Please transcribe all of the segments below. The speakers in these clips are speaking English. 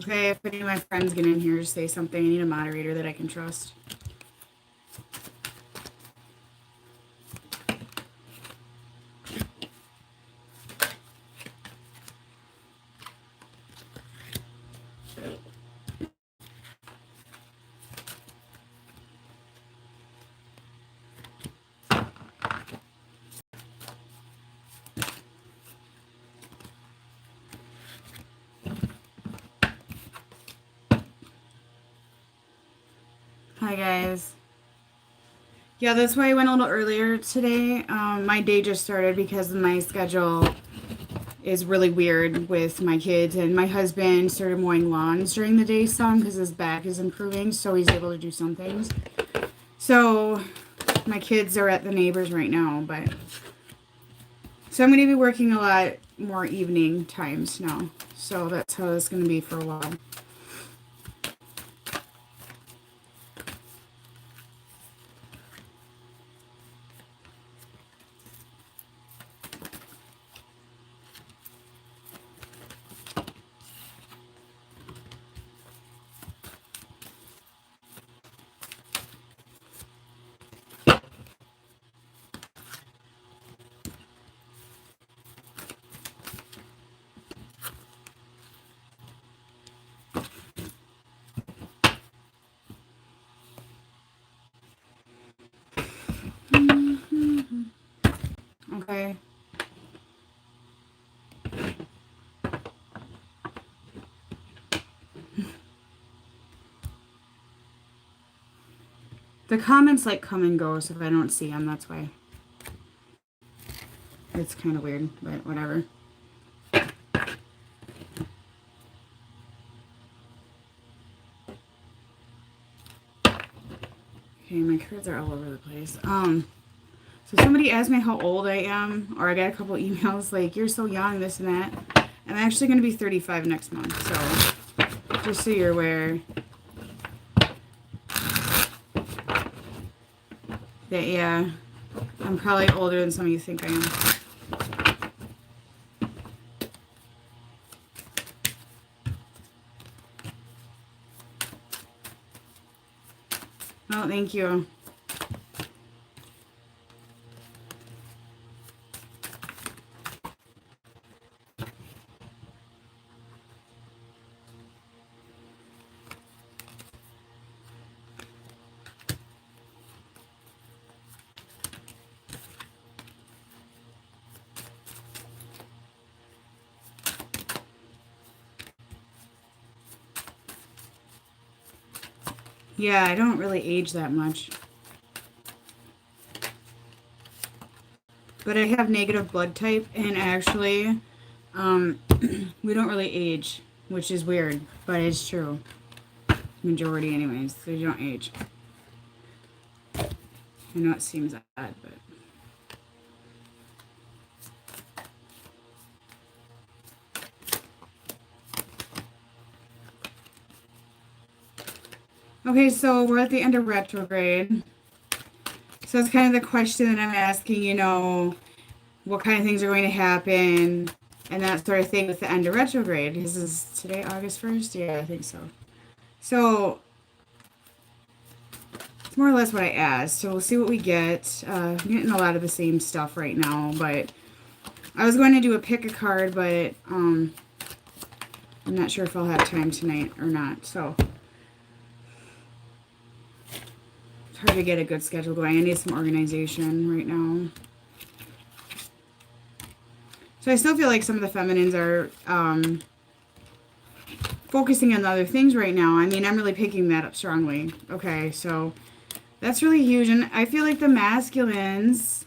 Okay, if any of my friends get in here to say something, I need a moderator that I can trust. Hi, guys. Yeah, that's why I went a little earlier today. My day just started because my schedule is really weird with my kids, and my husband started mowing lawns during the day some because his back is improving, so he's able to do some things. So my kids are at the neighbors right now, but so I'm going to be working a lot more evening times now. So that's how it's going to be for a while. Okay. The comments like come and go, so if I don't see them, that's why. It's kind of weird, but whatever. Okay, my cards are all over the place. So somebody asked me how old I am, or I got a couple emails like, you're so young, this and that. I'm actually going to be 35 next month, so just so you're aware that, yeah, I'm probably older than some of you think I am. Oh, thank you. Yeah, I don't really age that much. But I have negative blood type, and actually, we don't really age, which is weird, but it's true. Majority anyways, they don't age. I know it seems odd, but... Okay, so we're at the end of retrograde. So it's kind of the question that I'm asking, you know, what kind of things are going to happen and that sort of thing with the end of retrograde. This is today August 1st? Yeah, I think so. So it's more or less what I asked. So we'll see what we get. I'm getting a lot of the same stuff right now, but I was going to do a pick a card, but I'm not sure if I'll have time tonight or not. So it's hard to get a good schedule going. I need some organization right now. So I still feel like some of the feminines are focusing on other things right now. I mean, I'm really picking that up strongly. Okay, so that's really huge. And I feel like the masculines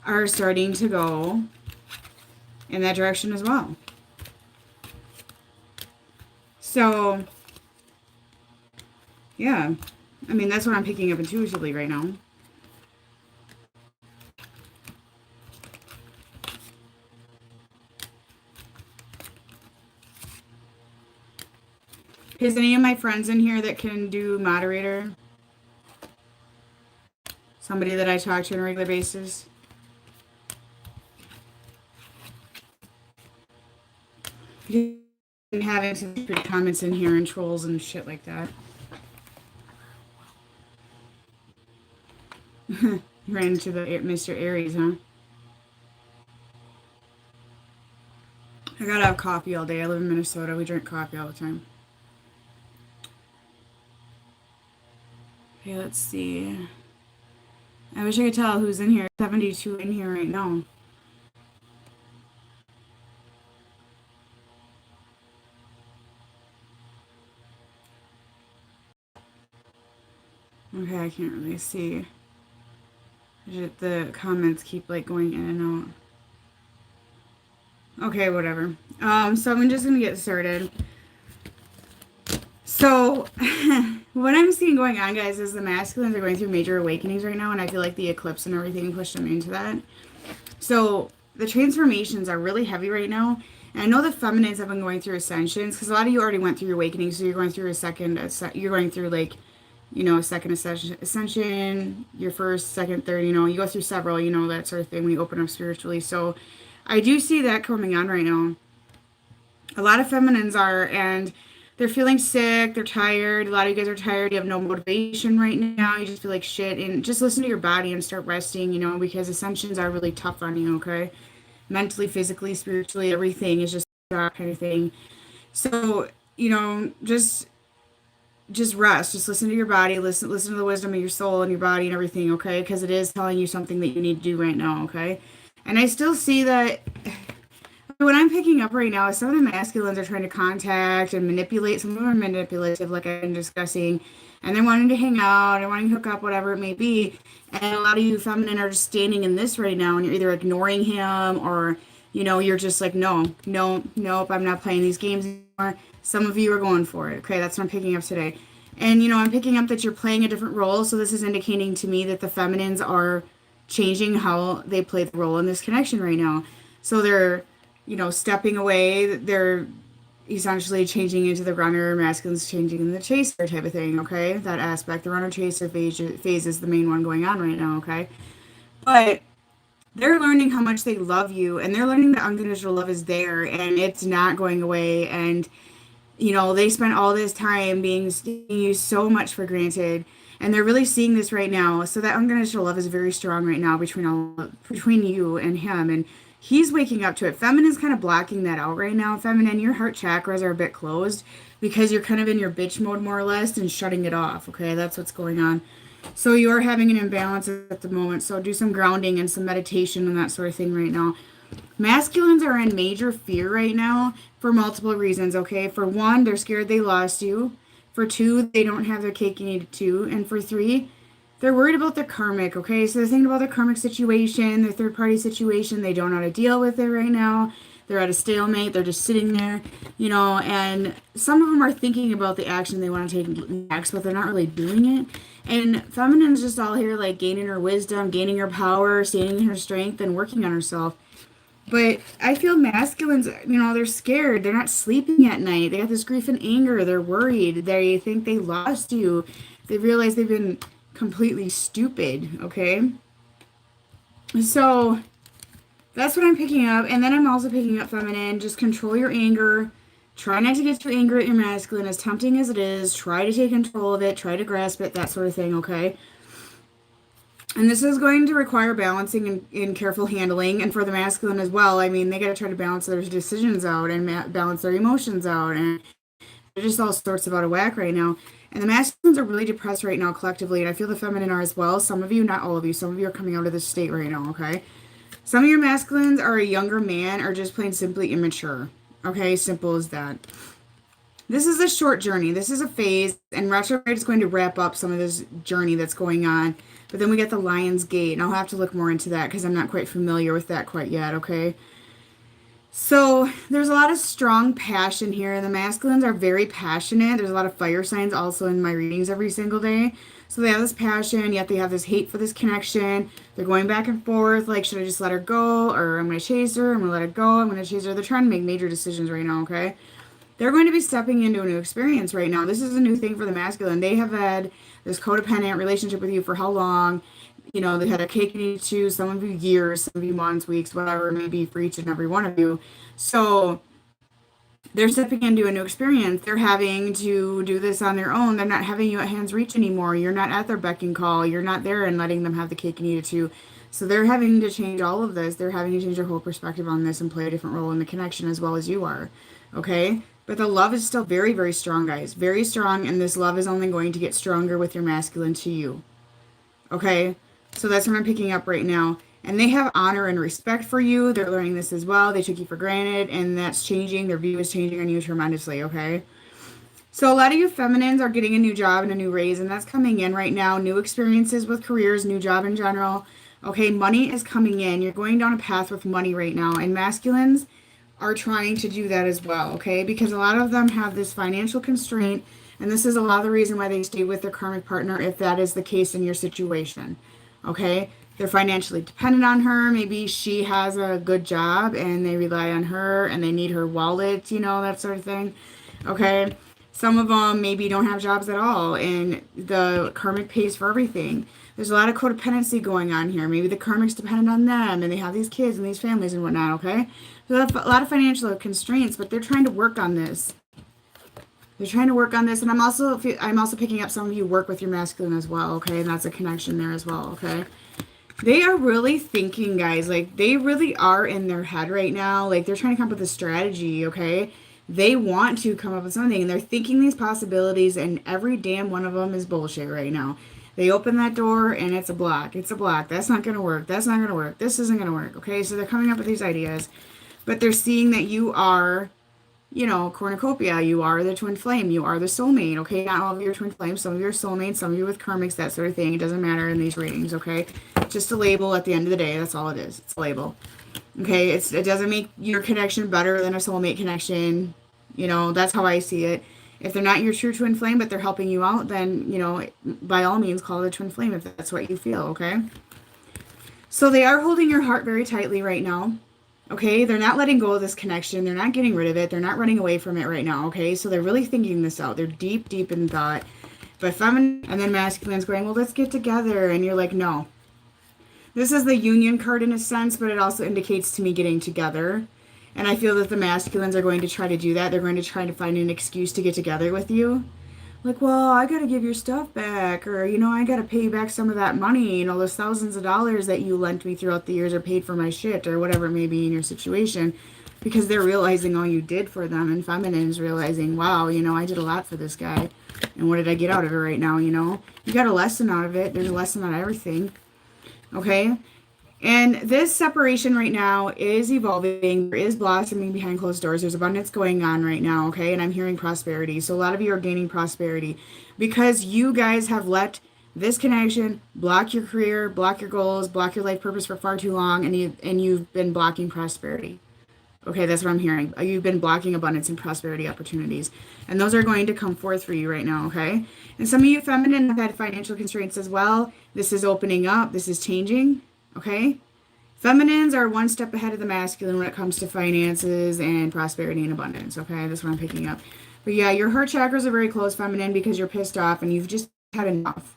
are starting to go in that direction as well. So, yeah. I mean, that's what I'm picking up intuitively right now. Is any of my friends in here that can do moderator? Somebody that I talk to on a regular basis? If you having some stupid comments in here and trolls and shit like that. You ran into the Mr. Aries, huh? I gotta have coffee all day. I live in Minnesota. We drink coffee all the time. Okay, let's see. I wish I could tell who's in here. 72 in here right now. Okay, I can't really see. The comments keep like going in and out. Okay, whatever. So I'm just gonna get started. So what I'm seeing going on, guys, is the masculines are going through major awakenings right now, and I feel like the eclipse and everything pushed them into that. So the transformations are really heavy right now. And I know the feminines have been going through ascensions, because a lot of you already went through your awakening, so you're going through a second, you're going through like, you know, a second ascension, your first, second, third, you know, you go through several, you know, that sort of thing when you open up spiritually. So I do see that coming on right now. A lot of feminines are, and they're feeling sick, they're tired. A lot of you guys are tired, you have no motivation right now, you just feel like shit. And just listen to your body and start resting, you know, because ascensions are really tough on you, okay? Mentally, physically, spiritually, everything is just that kind of thing. So, you know, just rest. Just listen to your body. Listen to the wisdom of your soul and your body and everything, okay? Because it is telling you something that you need to do right now, okay? And I still see that what I'm picking up right now is some of the masculines are trying to contact and manipulate. Some of them are manipulative, like I've been discussing, and they're wanting to hang out and wanting to hook up, whatever it may be. And a lot of you feminine are just standing in this right now, and you're either ignoring him or, you know, you're just like, nope, I'm not playing these games anymore. Some of you are going for it. Okay, that's what I'm picking up today. And, you know, I'm picking up that you're playing a different role. So this is indicating to me that the feminines are changing how they play the role in this connection right now. So they're, you know, stepping away. They're essentially changing into the runner, masculines changing into the chaser type of thing, okay? That aspect. The runner-chaser phase is the main one going on right now, okay? But they're learning how much they love you, and they're learning that unconditional love is there, and it's not going away. And, you know, they spent all this time being used so much for granted, and they're really seeing this right now. So that unconditional love is very strong right now between you and him, and he's waking up to it. Feminine's kind of blocking that out right now. Feminine, your heart chakras are a bit closed because you're kind of in your bitch mode more or less and shutting it off, okay? That's what's going on. So you're having an imbalance at the moment. So do some grounding and some meditation and that sort of thing right now. Masculines are in major fear right now for multiple reasons, okay? For one, they're scared they lost you. For two, they don't have their cake and eat it too. And for three, they're worried about their karmic, okay? So they're thinking about their karmic situation, their third-party situation. They don't know how to deal with it right now. They're at a stalemate. They're just sitting there, you know, and some of them are thinking about the action they want to take next, but they're not really doing it. And feminine's just all here, like, gaining her wisdom, gaining her power, standing in her strength, and working on herself. But I feel masculines, you know, they're scared. They're not sleeping at night. They got this grief and anger. They're worried. They think they lost you. They realize they've been completely stupid, okay? So that's what I'm picking up. And then I'm also picking up feminine. Just control your anger. Try not to get too angry at your masculine, as tempting as it is. Try to take control of it. Try to grasp it, that sort of thing, okay? And this is going to require balancing and careful handling. And for the masculine as well, I mean, they got to try to balance their decisions out and balance their emotions out. And they're just all sorts of out of whack right now. And the masculines are really depressed right now collectively. And I feel the feminine are as well. Some of you, not all of you. Some of you are coming out of this state right now, okay? Some of your masculines are a younger man or just plain simply immature. Okay, simple as that. This is a short journey. This is a phase. And retrograde is going to wrap up some of this journey that's going on. But then we get the Lion's Gate. And I'll have to look more into that because I'm not quite familiar with that quite yet, okay? So there's a lot of strong passion here. The masculines are very passionate. There's a lot of fire signs also in my readings every single day. So they have this passion, yet they have this hate for this connection. They're going back and forth, like, should I just let her go? Or I'm going to chase her. I'm going to let her go. I'm going to chase her. They're trying to make major decisions right now, okay? They're going to be stepping into a new experience right now. This is a new thing for the masculine. They have had this codependent relationship with you for how long? You know, they had a cake and eat it too. Some of you years, some of you months, weeks, whatever it may be for each and every one of you. So They're stepping into a new experience. They're having to do this on their own. They're not having you at hand's reach anymore. You're not at their beck and call. You're not there and letting them have the cake and eat it too. So they're having to change all of this. They're having to change their whole perspective on this and play a different role in the connection as well as you are. Okay? But the love is still very, very strong, guys. Very strong. And this love is only going to get stronger with your masculine to you. Okay? So that's what I'm picking up right now. And they have honor and respect for you. They're learning this as well. They took you for granted, and that's changing. Their view is changing on you tremendously, okay? So a lot of you feminines are getting a new job and a new raise, and that's coming in right now. New experiences with careers, new job in general. Okay, money is coming in. You're going down a path with money right now, and masculines are trying to do that as well, okay? Because a lot of them have this financial constraint, and this is a lot of the reason why they stay with their karmic partner if that is the case in your situation, okay? They're financially dependent on her. Maybe she has a good job and they rely on her and they need her wallet, you know, that sort of thing. Okay. Some of them maybe don't have jobs at all and the karmic pays for everything. There's a lot of codependency going on here. Maybe the karmic's dependent on them and they have these kids and these families and whatnot. Okay. So a lot of financial constraints, but they're trying to work on this. They're trying to work on this. And I'm also picking up some of you work with your masculine as well. Okay. And that's a connection there as well. Okay. They are really thinking, guys. Like, they really are in their head right now. Like, they're trying to come up with a strategy, okay? They want to come up with something, and they're thinking these possibilities, and every damn one of them is bullshit right now. They open that door, and it's a block. It's a block. That's not going to work. That's not going to work. This isn't going to work, okay? So they're coming up with these ideas, but they're seeing that you are, you know, cornucopia. You are the twin flame. You are the soulmate, okay? Not all of your twin flames. Some of your soulmates, some of you with karmics, that sort of thing. It doesn't matter in these readings, okay? Just a label at the end of the day. That's all it is. It's a label. Okay? It doesn't make your connection better than a soulmate connection. You know, that's how I see it. If they're not your true twin flame, but they're helping you out, then, you know, by all means, call it a twin flame if that's what you feel, okay? So they are holding your heart very tightly right now. Okay, they're not letting go of this connection. They're not getting rid of it. They're not running away from it right now, okay? So they're really thinking this out. They're deep, deep in thought. But feminine and then masculine's going, well, let's get together. And you're like, no. This is the union card in a sense, but it also indicates to me getting together. And I feel that the masculines are going to try to do that. They're going to try to find an excuse to get together with you. Like, well, I got to give your stuff back. Or, you know, I got to pay back some of that money. You know, those thousands of dollars that you lent me throughout the years or paid for my shit or whatever it may be in your situation. Because they're realizing all you did for them. And feminine's realizing, wow, you know, I did a lot for this guy. And what did I get out of it right now, you know? You got a lesson out of it. There's a lesson out of everything. Okay? And this separation right now is evolving. There is blossoming behind closed doors. There's abundance going on right now, okay? And I'm hearing prosperity. So a lot of you are gaining prosperity because you guys have let this connection block your career, block your goals, block your life purpose for far too long, and you've been blocking prosperity. Okay, that's what I'm hearing. You've been blocking abundance and prosperity opportunities. And those are going to come forth for you right now, okay? And some of you feminine have had financial constraints as well. This is opening up. This is changing. Okay? Feminines are one step ahead of the masculine when it comes to finances and prosperity and abundance. Okay? That's what I'm picking up. But yeah, your heart chakras are very close, feminine, because you're pissed off and you've just had enough.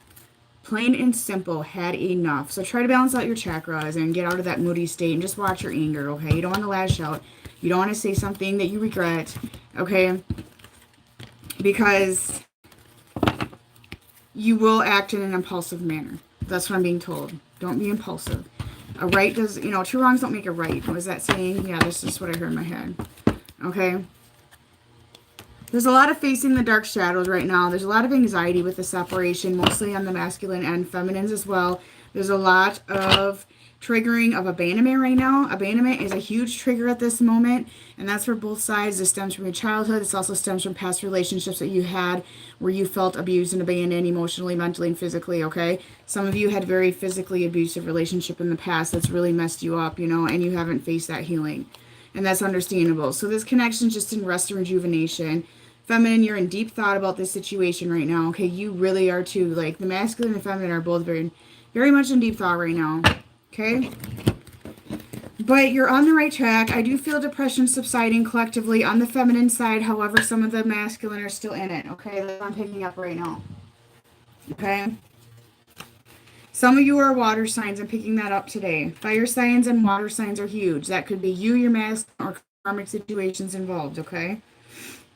Plain and simple, had enough. So try to balance out your chakras and get out of that moody state and just watch your anger, okay? You don't want to lash out. You don't want to say something that you regret, okay? Because you will act in an impulsive manner. That's what I'm being told. Don't be impulsive. A right does, you know, two wrongs don't make a right. What is that saying? Yeah, that's just what I heard in my head. Okay? There's a lot of facing the dark shadows right now. There's a lot of anxiety with the separation, mostly on the masculine and feminines as well. There's a lot of triggering of abandonment right now. Abandonment is a huge trigger at this moment, and that's for both sides. This stems from your childhood. This also stems from past relationships that you had where you felt abused and abandoned emotionally, mentally, and physically, okay? Some of you had very physically abusive relationship in the past that's really messed you up, you know, and you haven't faced that healing, and that's understandable. So this connection is just in rest and rejuvenation. Feminine, you're in deep thought about this situation right now, okay? You really are too. Like, the masculine and feminine are both very, very much in deep thought right now. Okay, but you're on the right track. I do feel depression subsiding collectively on the feminine side. However, some of the masculine are still in it. Okay, that's what I'm picking up right now. Okay, some of you are water signs. I'm picking that up today. Fire signs and water signs are huge. That could be you, your masculine, or karmic situations involved. Okay,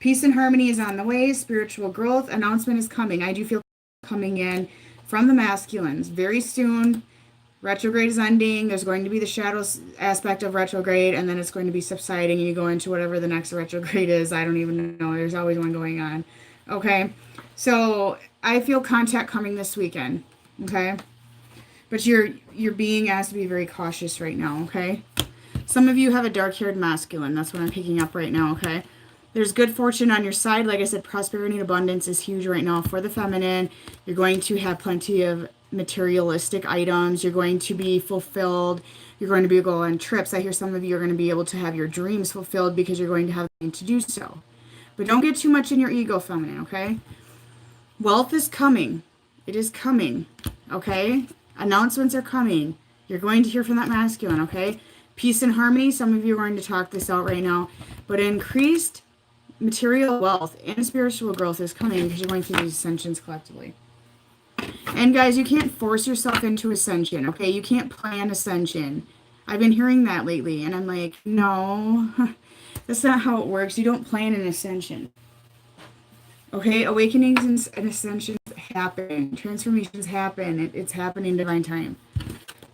Peace and harmony is on the way. Spiritual growth announcement is coming. I do feel coming in from the masculines very soon. Retrograde is ending. There's going to be the shadows aspect of retrograde, and then it's going to be subsiding, and you go into whatever the next retrograde is. I don't even know. There's always one going on. Okay? So I feel contact coming this weekend. Okay? But you're being asked to be very cautious right now. Okay? Some of you have a dark-haired masculine. That's what I'm picking up right now. Okay? There's good fortune on your side. Like I said, prosperity and abundance is huge right now for the feminine. You're going to have plenty of materialistic items. You're going to be fulfilled. You're going to be able to go on trips. I hear some of you are going to be able to have your dreams fulfilled because you're going to have the to do so. But don't get too much in your ego, feminine, okay? Wealth is coming. It is coming, okay? Announcements are coming. You're going to hear from that masculine, okay? Peace and harmony. Some of you are going to talk this out right now. But increased material wealth and spiritual growth is coming because you're going through these ascensions collectively. And guys, you can't force yourself into ascension, okay? You can't plan ascension. I've been hearing that lately, and I'm like, no, that's not how it works. You don't plan an ascension. Okay? Awakenings and ascensions happen. Transformations happen. It's happening in divine time.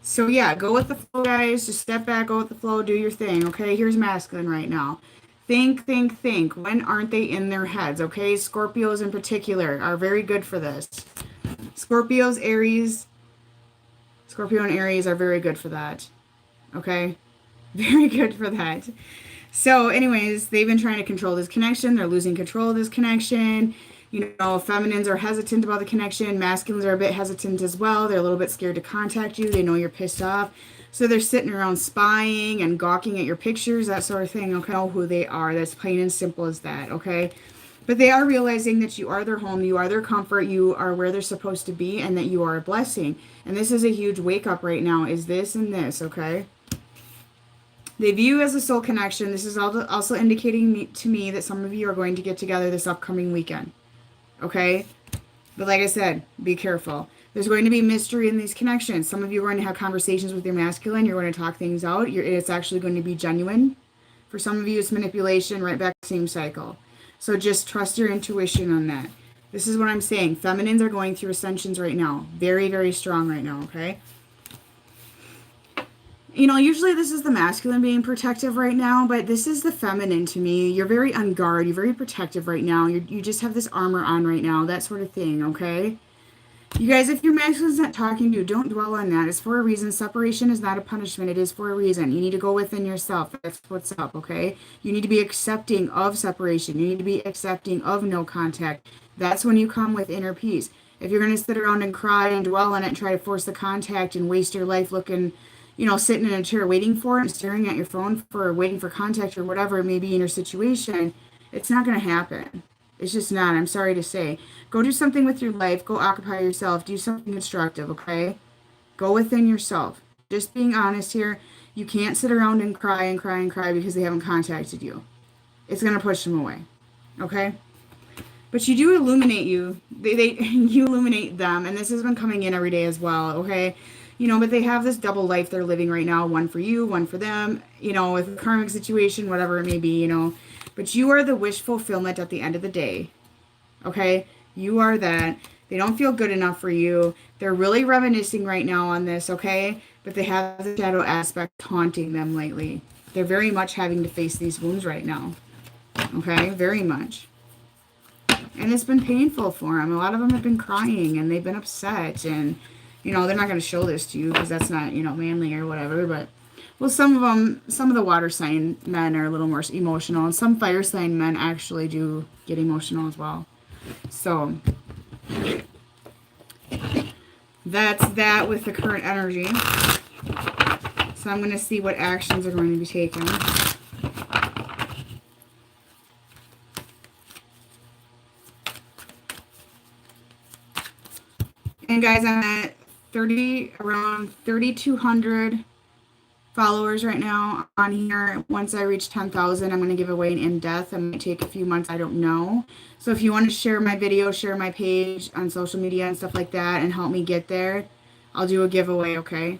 So yeah, go with the flow, guys. Just step back, go with the flow, do your thing, okay? Here's masculine right now. Think, think, think. When aren't they in their heads, okay? Scorpios in particular are very good for this. Scorpios, Aries, Scorpio and Aries are very good for that. Okay? Very good for that. So anyways, they've been trying to control this connection. They're losing control of this connection. You know, feminines are hesitant about the connection. Masculines are a bit hesitant as well. They're a little bit scared to contact you. They know you're pissed off. So they're sitting around spying and gawking at your pictures, that sort of thing. Okay, know who they are. That's plain and simple as that, okay? But they are realizing that you are their home, you are their comfort, you are where they're supposed to be, and that you are a blessing. And this is a huge wake-up right now, is this and this, okay? They view you as a soul connection. This is also indicating to me that some of you are going to get together this upcoming weekend, okay? But like I said, be careful. There's going to be mystery in these connections. Some of you are going to have conversations with your masculine. You're going to talk things out. It's actually going to be genuine. For some of you, it's manipulation, right back to the same cycle. So just trust your intuition on that. This is what I'm saying. Feminines are going through ascensions right now. Very, very strong right now, okay? You know, usually this is the masculine being protective right now, but this is the feminine to me. You're very on guard. You're very protective right now. You just have this armor on right now, that sort of thing, okay? You guys, if your masculine's not talking to you, don't dwell on that. It's for a reason. Separation is not a punishment. It is for a reason. You need to go within yourself. That's what's up, okay? You need to be accepting of separation. You need to be accepting of no contact. That's when you come with inner peace. If you're going to sit around and cry and dwell on it and try to force the contact and waste your life looking, you know, sitting in a chair waiting for it and staring at your phone for waiting for contact or whatever it may be in your situation, it's not going to happen. It's just not. I'm sorry to say. Go do something with your life. Go occupy yourself. Do something constructive, okay? Go within yourself. Just being honest here. You can't sit around and cry and cry and cry because they haven't contacted you. It's going to push them away, okay? But you do illuminate you. You illuminate them, and this has been coming in every day as well, okay? You know, but they have this double life they're living right now. One for you, one for them. You know, with a karmic situation, whatever it may be, you know. But you are the wish fulfillment at the end of the day. Okay? You are that. They don't feel good enough for you. They're really reminiscing right now on this, okay? But they have the shadow aspect haunting them lately. They're very much having to face these wounds right now. Okay? Very much. And it's been painful for them. A lot of them have been crying and they've been upset. And, you know, they're not going to show this to you because that's not, you know, manly or whatever. But, well, some of the water sign men are a little more emotional. And some fire sign men actually do get emotional as well. So, that's that with the current energy. So I'm going to see what actions are going to be taken. And guys, I'm at around 3,200 followers right now on here. Once I reach 10,000, I'm going to give away an in-depth. It might take a few months. I don't know. So if you want to share my video, share my page on social media and stuff like that and help me get there, I'll do a giveaway, okay?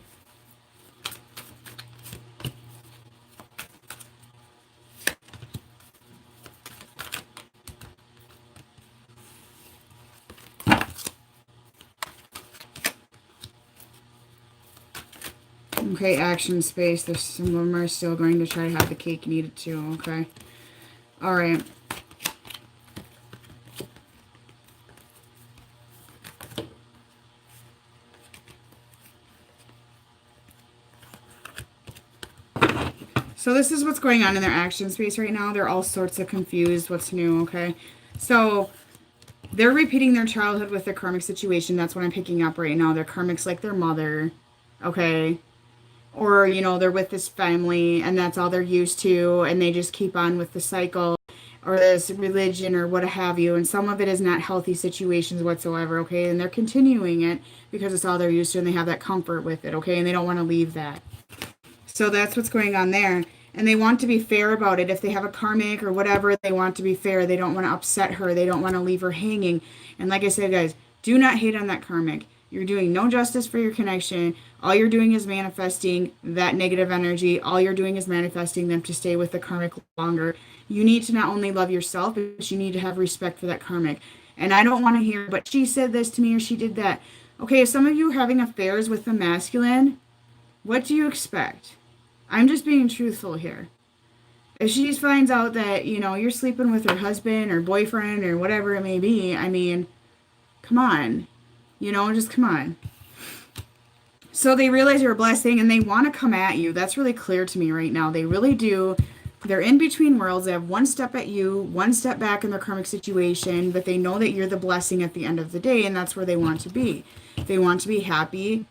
Okay, action space. There's some of them are still going to try to have the cake and eat it too, okay? All right. So this is what's going on in their action space right now. They're all sorts of confused. What's new, okay? So they're repeating their childhood with their karmic situation. That's what I'm picking up right now. Their karmic's like their mother, okay? Or, you know, they're with this family and that's all they're used to. And they just keep on with the cycle or this religion or what have you. And some of it is not healthy situations whatsoever, okay? And they're continuing it because it's all they're used to and they have that comfort with it, okay? And they don't want to leave that. So that's what's going on there. And they want to be fair about it. If they have a karmic or whatever, they want to be fair. They don't want to upset her. They don't want to leave her hanging. And like I said, guys, do not hate on that karmic. You're doing no justice for your connection. All you're doing is manifesting that negative energy. All you're doing is manifesting them to stay with the karmic longer. You need to not only love yourself, but you need to have respect for that karmic. And I don't want to hear, but she said this to me or she did that. Okay, if some of you are having affairs with the masculine, what do you expect? I'm just being truthful here. If she finds out that, you know, you're sleeping with her husband or boyfriend or whatever it may be, I mean, come on. You know, just come on. So they realize you're a blessing and they want to come at you. That's really clear to me right now. They really do. They're in between worlds. They have one step at you, one step back in their karmic situation, but they know that you're the blessing at the end of the day, and that's where they want to be. They want to be happy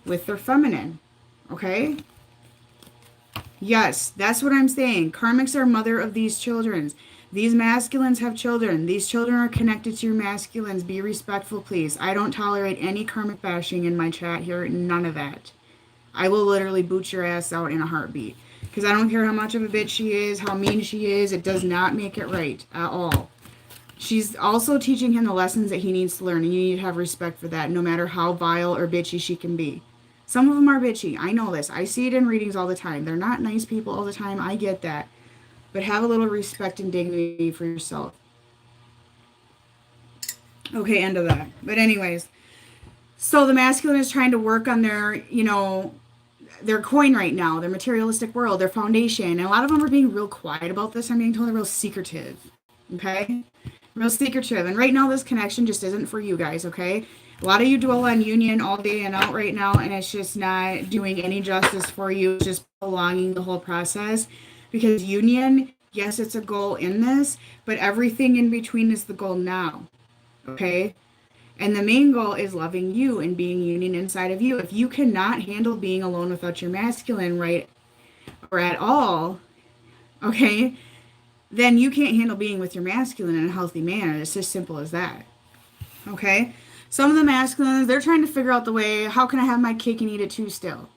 with their feminine. Okay? Yes, that's what I'm saying. Karmics are mother of these children. These masculines have children. These children are connected to your masculines. Be respectful, please. I don't tolerate any karmic bashing in my chat here. None of that. I will literally boot your ass out in a heartbeat. Because I don't care how much of a bitch she is, how mean she is. It does not make it right at all. She's also teaching him the lessons that he needs to learn. And you need to have respect for that, no matter how vile or bitchy she can be. Some of them are bitchy. I know this. I see it in readings all the time. They're not nice people all the time. I get that. But have a little respect and dignity for yourself. Okay, end of that. But anyways, so the masculine is trying to work on their, you know, their coin right now, their materialistic world, their foundation. And a lot of them are being real quiet about this. I'm being told they're real secretive. Okay? Real secretive. And right now this connection just isn't for you guys, okay? A lot of you dwell on union all day and out right now, and it's just not doing any justice for you. It's just prolonging the whole process. Because union, yes, it's a goal in this, but everything in between is the goal now. Okay? And the main goal is loving you and being union inside of you. If you cannot handle being alone without your masculine, right, or at all, okay, then you can't handle being with your masculine in a healthy manner. It's as simple as that. Okay? Some of the masculines, they're trying to figure out the way, how can I have my cake and eat it too still?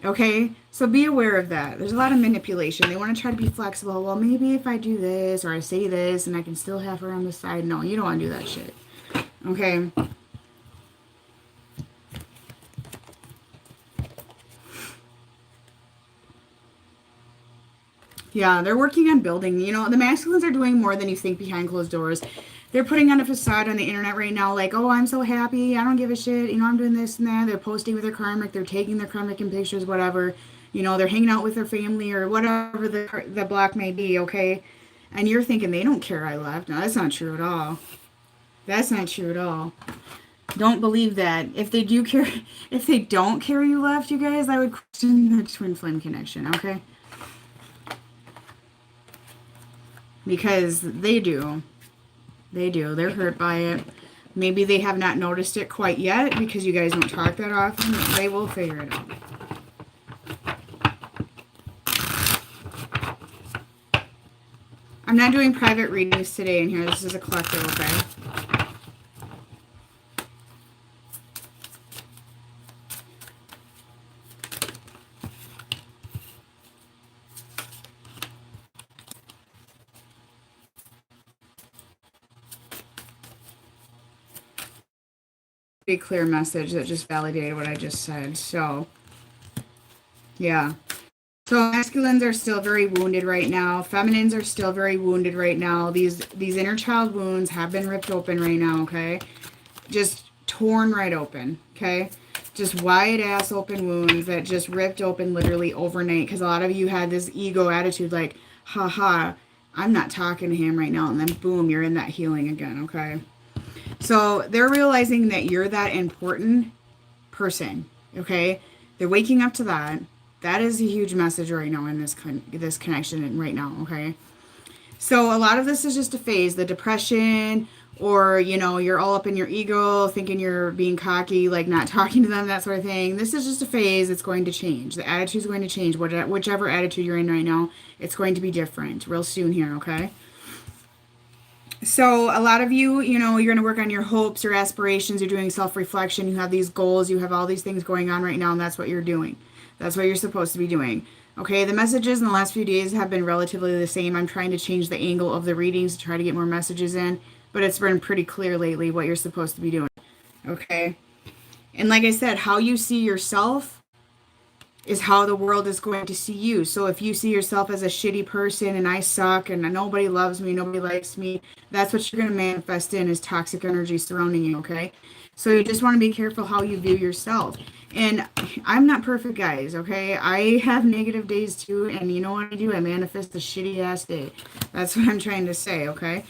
Okay? So be aware of that. There's a lot of manipulation. They want to try to be flexible. Well, maybe if I do this or I say this and I can still have her on the side. No, you don't want to do that shit. Okay? Yeah, they're working on building. You know, the masculines are doing more than you think behind closed doors. They're putting on a facade on the internet right now, like, oh, I'm so happy, I don't give a shit, you know, I'm doing this and that. They're posting with their karmic, they're taking their karmic in pictures, whatever. You know, they're hanging out with their family or whatever the block may be, okay? And you're thinking, they don't care I left. No, that's not true at all. That's not true at all. Don't believe that. If they do care, if they don't care you left, you guys, I would question the twin flame connection, okay? Because they do. They do. They're hurt by it. Maybe they have not noticed it quite yet because you guys don't talk that often. They will figure it out. I'm not doing private readings today in here. This is a collective, okay? Pretty clear message that just validated what I just said. So, yeah. So masculines are still very wounded right now. Feminines are still very wounded right now. These inner child wounds have been ripped open right now, okay? Just torn right open, okay? Just wide ass open wounds that just ripped open literally overnight. Because a lot of you had this ego attitude like, haha, I'm not talking to him right now. And then boom, you're in that healing again, okay? So they're realizing that you're that important person, okay? They're waking up to that. That is a huge message right now in this connection right now, okay? So a lot of this is just a phase. The depression, or, you know, you're all up in your ego, thinking you're being cocky, like not talking to them, that sort of thing. This is just a phase. It's going to change. The attitude's going to change. Whichever attitude you're in right now, it's going to be different real soon here, okay? So a lot of you, you know, you're going to work on your hopes, your aspirations, you're doing self-reflection, you have these goals, you have all these things going on right now, and that's what you're doing. That's what you're supposed to be doing. Okay, the messages in the last few days have been relatively the same. I'm trying to change the angle of the readings to try to get more messages in, but it's been pretty clear lately what you're supposed to be doing. Okay? And like I said, how you see yourself is how the world is going to see you. So if you see yourself as a shitty person and I suck and nobody loves me, nobody likes me, that's what you're going to manifest in, is toxic energy surrounding you, okay? So you just want to be careful how you view yourself. And I'm not perfect, guys, okay? I have negative days too, and you know what I do? I manifest a shitty ass day. That's what I'm trying to say, okay?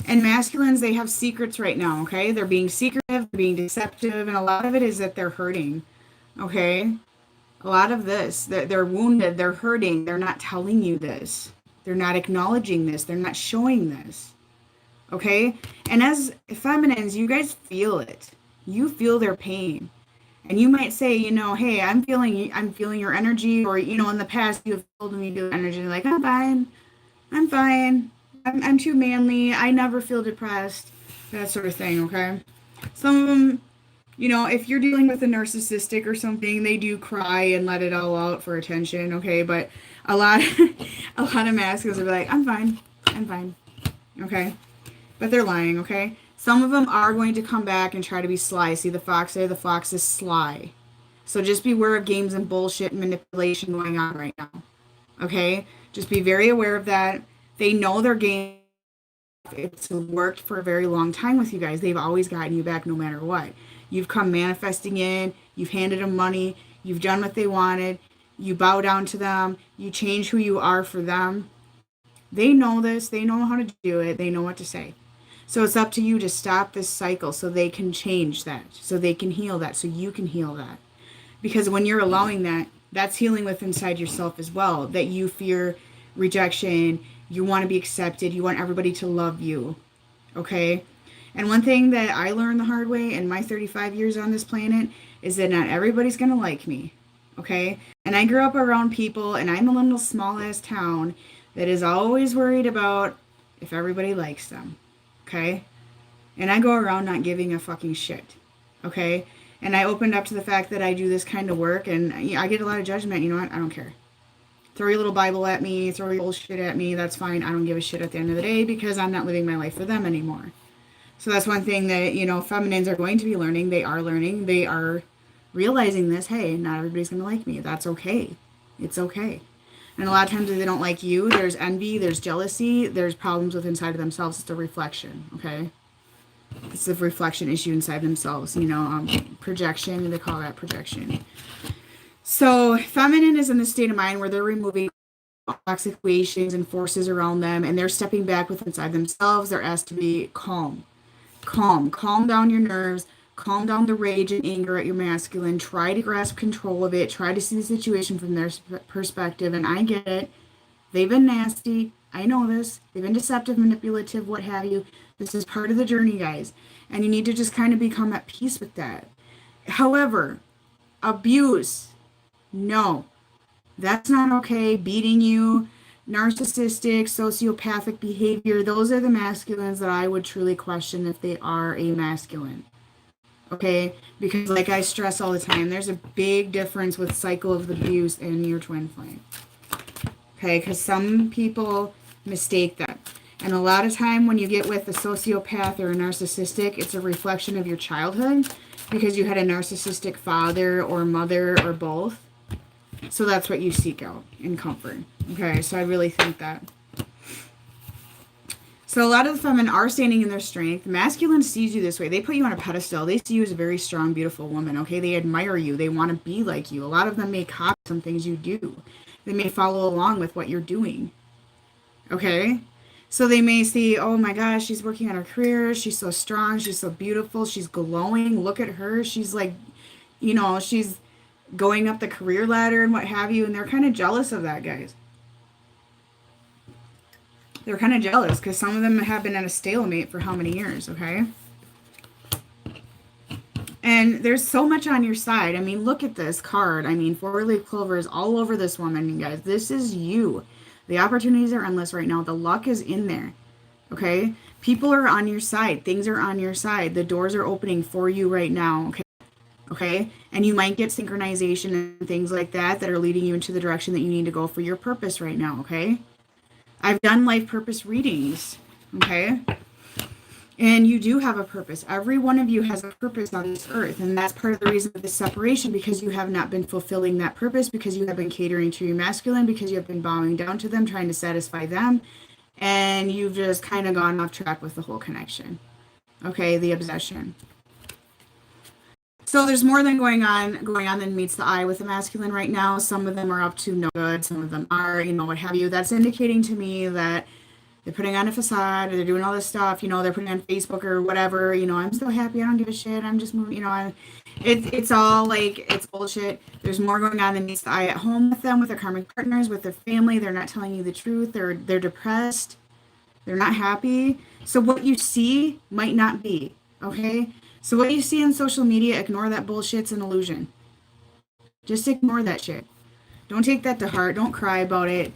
And masculines, they have secrets right now, okay? They're being secretive, they're being deceptive, and a lot of it is that they're hurting, okay? A lot of this, they're wounded, they're hurting, they're not telling you this. They're not acknowledging this, they're not showing this. Okay? And as feminines, you guys feel it. You feel their pain. And you might say, you know, hey, I'm feeling your energy, or, you know, in the past you have told me your energy, like, I'm fine. I'm too manly. I never feel depressed. That sort of thing, okay? Some of them, you know, if you're dealing with a narcissistic or something, they do cry and let it all out for attention, okay? But a lot of masculines will be like, I'm fine, okay? But they're lying, okay? Some of them are going to come back and try to be sly. See the fox there? The fox is sly. So just beware of games and bullshit and manipulation going on right now, okay? Just be very aware of that. They know their game. It's worked for a very long time with you guys. They've always gotten you back no matter what. You've come manifesting in, you've handed them money, you've done what they wanted, you bow down to them, you change who you are for them. They know this, they know how to do it, they know what to say. So it's up to you to stop this cycle so they can change that, so they can heal that, so you can heal that. Because when you're allowing that, that's healing within inside yourself as well, that you fear rejection, you want to be accepted, you want everybody to love you, okay? And one thing that I learned the hard way in my 35 years on this planet is that not everybody's going to like me, okay? And I grew up around people, and I'm a little small-ass town that is always worried about if everybody likes them, okay? And I go around not giving a fucking shit, okay? And I opened up to the fact that I do this kind of work, and I get a lot of judgment. You know what? I don't care. Throw your little Bible at me, throw your bullshit at me, that's fine. I don't give a shit at the end of the day, because I'm not living my life for them anymore. So that's one thing that, you know, feminines are going to be learning. They are learning. They are realizing this. Hey, not everybody's going to like me. That's okay. It's okay. And a lot of times if they don't like you, there's envy, there's jealousy, there's problems with inside of themselves. It's a reflection, okay? It's a reflection issue inside themselves, you know, projection, they call that projection. So feminine is in the state of mind where they're removing toxic situations and forces around them, and they're stepping back with inside themselves. They're asked to be calm. Calm down your nerves, calm down the rage and anger at your masculine, try to grasp control of it, try to see the situation from their perspective. And I get it, they've been nasty, I know this, they've been deceptive, manipulative, what have you. This is part of the journey, guys, and you need to just kind of become at peace with that. However, abuse, no, that's not okay. Beating you, narcissistic, sociopathic behavior, those are the masculines that I would truly question if they are a masculine. Okay? Because like I stress all the time, there's a big difference with cycle of abuse and your twin flame. Okay? Because some people mistake that. And a lot of time when you get with a sociopath or a narcissistic, it's a reflection of your childhood because you had a narcissistic father or mother or both. So that's what you seek out in comfort. Okay, so I really think that. So a lot of the feminine are standing in their strength. Masculine sees you this way. They put you on a pedestal. They see you as a very strong, beautiful woman, okay? They admire you. They want to be like you. A lot of them may copy some things you do. They may follow along with what you're doing, okay? So they may see, oh my gosh, she's working on her career. She's so strong. She's so beautiful. She's glowing. Look at her. She's like, she's going up the career ladder and what have you. And they're kind of jealous of that, guys. They're kind of jealous because some of them have been at a stalemate for how many years, okay? And there's so much on your side. I mean, look at this card. I mean, four-leaf clover is all over this woman, you guys. This is you. The opportunities are endless right now. The luck is in there, okay? People are on your side. Things are on your side. The doors are opening for you right now, okay? Okay? And you might get synchronization and things like that are leading you into the direction that you need to go for your purpose right now, okay? I've done life purpose readings, okay? And you do have a purpose. Every one of you has a purpose on this earth. And that's part of the reason of this separation, because you have not been fulfilling that purpose, because you have been catering to your masculine, because you have been bowing down to them, trying to satisfy them. And you've just kind of gone off track with the whole connection. Okay, the obsession. So there's more than going on than meets the eye with the masculine right now. Some of them are up to no good. Some of them are, what have you. That's indicating to me that they're putting on a facade, or they're doing all this stuff, they're putting on Facebook or whatever, I'm so happy, I don't give a shit, I'm just moving, it's all like, it's bullshit. There's more going on than meets the eye at home with them, with their karmic partners, with their family. They're not telling you the truth. They're depressed. They're not happy. So what you see might not be, okay? So what you see on social media, ignore that bullshit. It's an illusion. Just ignore that shit. Don't take that to heart. Don't cry about it.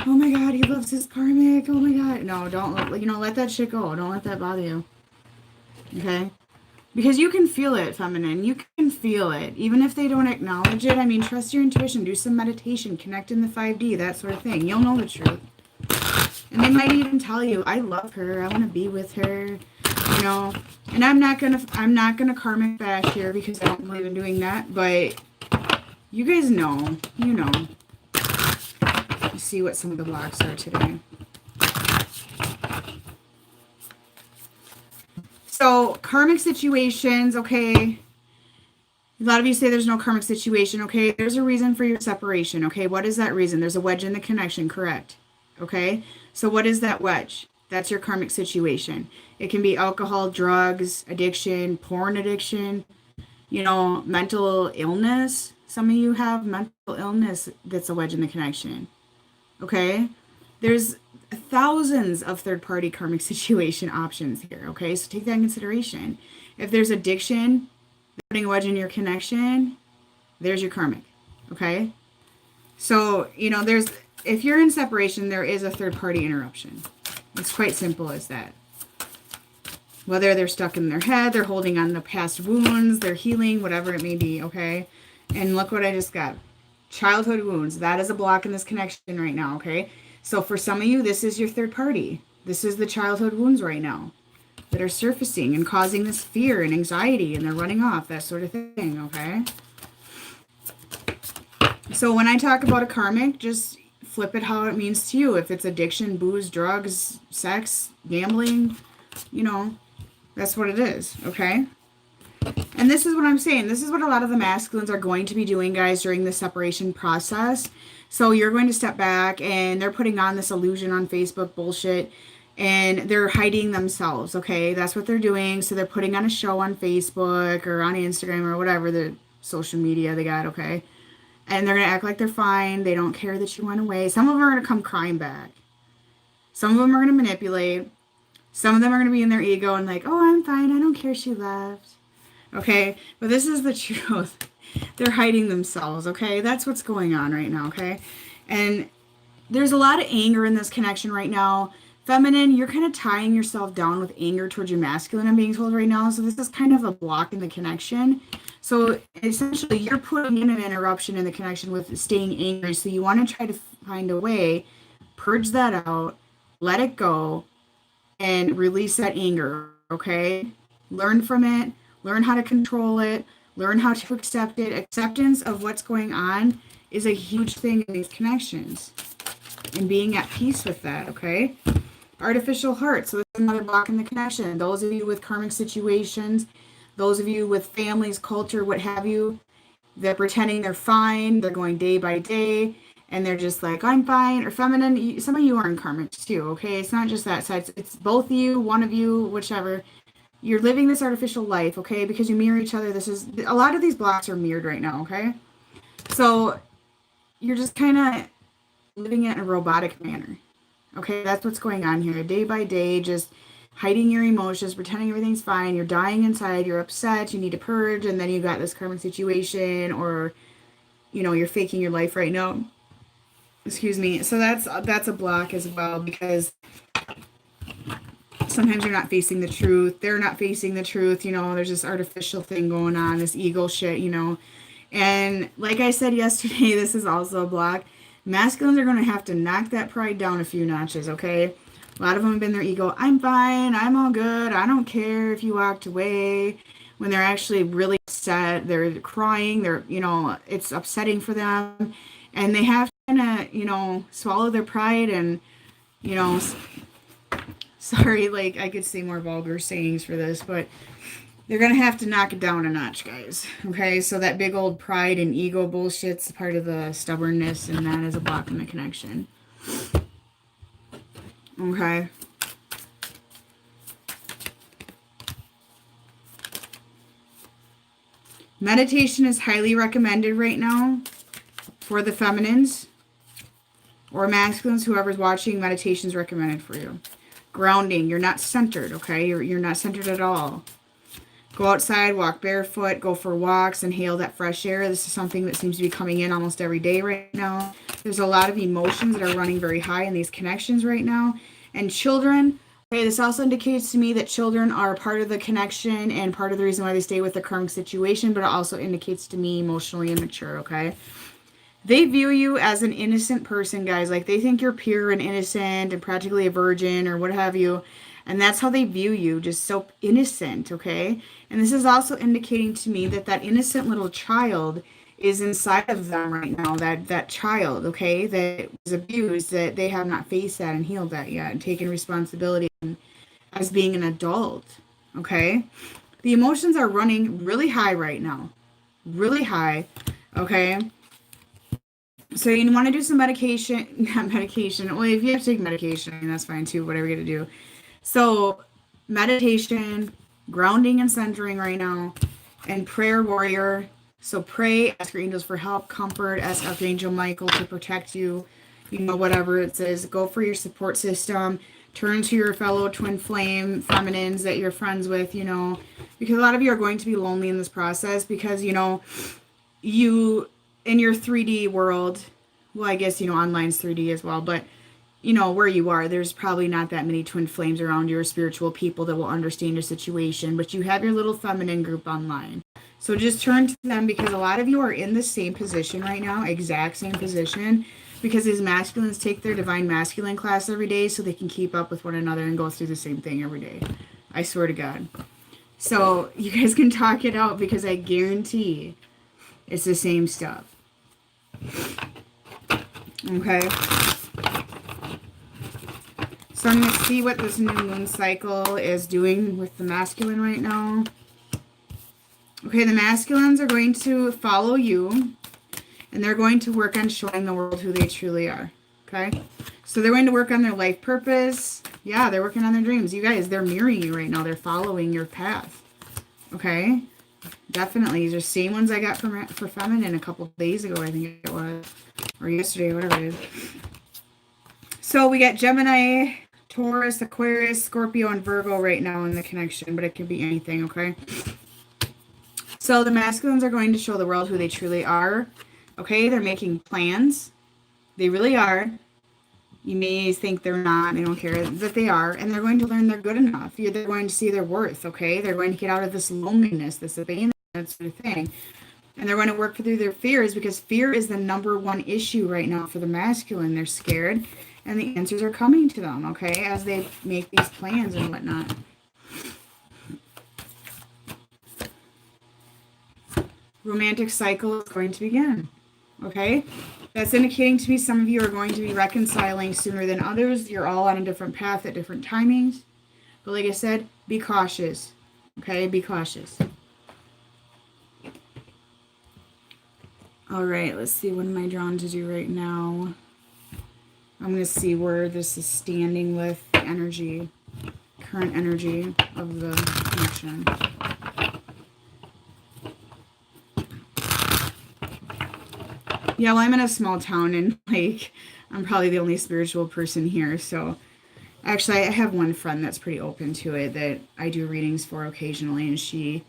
Oh my God, he loves his karmic. Oh my God. No, don't, let that shit go. Don't let that bother you. Okay? Because you can feel it, feminine. You can feel it. Even if they don't acknowledge it. I mean, trust your intuition. Do some meditation. Connect in the 5D. That sort of thing. You'll know the truth. And they might even tell you, I love her. I want to be with her. And I'm not gonna karmic bash here because I don't believe in doing that, but you guys know, Let's see what some of the blocks are today. So karmic situations, okay. A lot of you say there's no karmic situation, okay. There's a reason for your separation, okay. What is that reason? There's a wedge in the connection, correct? Okay. So what is that wedge? That's your karmic situation. It can be alcohol, drugs, addiction, porn addiction, mental illness. Some of you have mental illness that's a wedge in the connection. Okay? There's thousands of third-party karmic situation options here. Okay? So take that in consideration. If there's addiction, putting a wedge in your connection, there's your karmic. Okay? So, if you're in separation, there is a third-party interruption. It's quite simple as that. Whether they're stuck in their head, they're holding on to past wounds, they're healing, whatever it may be, okay? And look what I just got. Childhood wounds. That is a block in this connection right now, okay? So for some of you, this is your third party. This is the childhood wounds right now that are surfacing and causing this fear and anxiety, and they're running off, that sort of thing, okay? So when I talk about a karmic, just flip it how it means to you. If it's addiction, booze, drugs, sex, gambling, that's what it is, okay? And this is what I'm saying. This is what a lot of the masculines are going to be doing, guys, during the separation process. So you're going to step back, and they're putting on this illusion on Facebook bullshit, and they're hiding themselves, okay? That's what they're doing. So they're putting on a show on Facebook or on Instagram or whatever the social media they got, okay? And they're going to act like they're fine. They don't care that you went away. Some of them are going to come crying back. Some of them are going to manipulate. Some of them are going to be in their ego and like, oh, I'm fine. I don't care she left. Okay? But this is the truth. They're hiding themselves, okay? That's what's going on right now, okay? And there's a lot of anger in this connection right now. Feminine, you're kind of tying yourself down with anger towards your masculine, I'm being told right now. So this is kind of a block in the connection. So essentially, you're putting in an interruption in the connection with staying angry. So you want to try to find a way, purge that out, let it go, and release that anger, okay? Learn from it, learn how to control it, learn how to accept it. Acceptance of what's going on is a huge thing in these connections. And being at peace with that, okay? Artificial heart. So this is another block in the connection. Those of you with karmic situations, those of you with families, culture, what have you, they're pretending they're fine. They're going day by day. And they're just like, I'm fine. Or feminine. Some of you are in karmic too, okay? It's not just that side. It's both of you, one of you, whichever. You're living this artificial life, okay? Because you mirror each other. This is, a lot of these blocks are mirrored right now, okay? So you're just kind of living it in a robotic manner. Okay, that's what's going on here. Day by day, just hiding your emotions, pretending everything's fine. You're dying inside. You're upset. You need to purge. And then you got this karmic situation, or, you know, you're faking your life right now. Excuse me. So that's a block as well, because sometimes you're not facing the truth. They're not facing the truth. You know, there's this artificial thing going on, this ego shit, you know. And like I said yesterday, this is also a block. Masculines are going to have to knock that pride down a few notches, okay? A lot of them have been their ego. I'm fine. I'm all good. I don't care if you walked away. When they're actually really upset, they're crying. They're, you know, it's upsetting for them. And they have to kind of, you know, swallow their pride and, you know, sorry, like I could say more vulgar sayings for this, but they're going to have to knock it down a notch, guys. Okay, so that big old pride and ego bullshit's part of the stubbornness, and that is a block in the connection. Okay. Meditation is highly recommended right now for the feminines or masculines. Whoever's watching, meditation is recommended for you. Grounding. You're not centered, okay? You're not centered at all. Go outside, walk barefoot, go for walks, inhale that fresh air. This is something that seems to be coming in almost every day right now. There's a lot of emotions that are running very high in these connections right now. And children, okay, this also indicates to me that children are part of the connection and part of the reason why they stay with the karmic situation, but it also indicates to me emotionally immature, okay? They view you as an innocent person, guys. Like, they think you're pure and innocent and practically a virgin or what have you. And that's how they view you, just so innocent, okay? And this is also indicating to me that that innocent little child is inside of them right now, that child, okay, that was abused, that they have not faced that and healed that yet and taken responsibility as being an adult, okay? The emotions are running really high right now, really high, okay? So you want to do some medication, not medication, well, if you have to take medication, that's fine too, whatever you're going to do. So, meditation, grounding and centering right now, and prayer warrior. So pray, ask your angels for help, comfort, ask Archangel Michael to protect you, you know, whatever it says. Go for your support system. Turn to your fellow twin flame feminines that you're friends with, you know, because a lot of you are going to be lonely in this process because, you know, you, in your 3D world, well, I guess, you know, online's 3D as well, but you know, where you are, there's probably not that many twin flames around you or spiritual people that will understand your situation, but you have your little feminine group online. So just turn to them because a lot of you are in the same position right now, exact same position, because these masculines take their divine masculine class every day so they can keep up with one another and go through the same thing every day. I swear to God. So you guys can talk it out because I guarantee it's the same stuff. Okay. So I'm going to see what this new moon cycle is doing with the masculine right now. Okay, the masculines are going to follow you, and they're going to work on showing the world who they truly are. Okay? So they're going to work on their life purpose. Yeah, they're working on their dreams. You guys, they're mirroring you right now. They're following your path. Okay? Definitely. These are the same ones I got for feminine a couple days ago, I think it was. Or yesterday, whatever it is. So we got Gemini, Taurus, Aquarius, Scorpio, and Virgo right now in the connection, but it could be anything, okay? So the masculines are going to show the world who they truly are, okay? They're making plans. They really are. You may think they're not, they don't care, that they are, and they're going to learn they're good enough. They're going to see their worth, okay? They're going to get out of this loneliness, this abandonment sort of thing. And they're going to work through their fears because fear is the number one issue right now for the masculine. They're scared. And the answers are coming to them, okay, as they make these plans and whatnot. Romantic cycle is going to begin, okay? That's indicating to me some of you are going to be reconciling sooner than others. You're all on a different path at different timings. But like I said, be cautious. Okay, be cautious. All right, let's see. What am I drawn to do right now? I'm going to see where this is standing with the energy, current energy of the connection. Yeah, well, I'm in a small town, and like, I'm probably the only spiritual person here. So actually, I have one friend that's pretty open to it that I do readings for occasionally, and she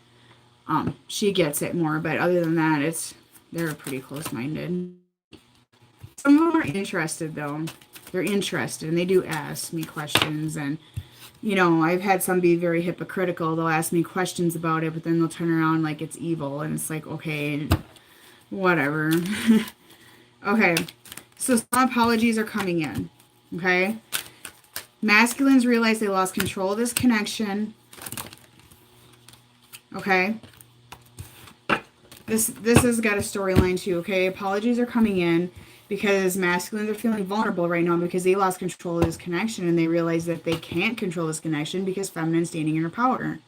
gets it more. But other than that, they're pretty close-minded. Some of them are interested, though. They're interested, and they do ask me questions. And, you know, I've had some be very hypocritical. They'll ask me questions about it, but then they'll turn around like it's evil. And it's like, okay, whatever. Okay, so some apologies are coming in. Okay? Masculines realize they lost control of this connection. Okay? This has got a storyline too, okay? Apologies are coming in because masculines are feeling vulnerable right now because they lost control of this connection and they realize that they can't control this connection because feminine's standing in her power.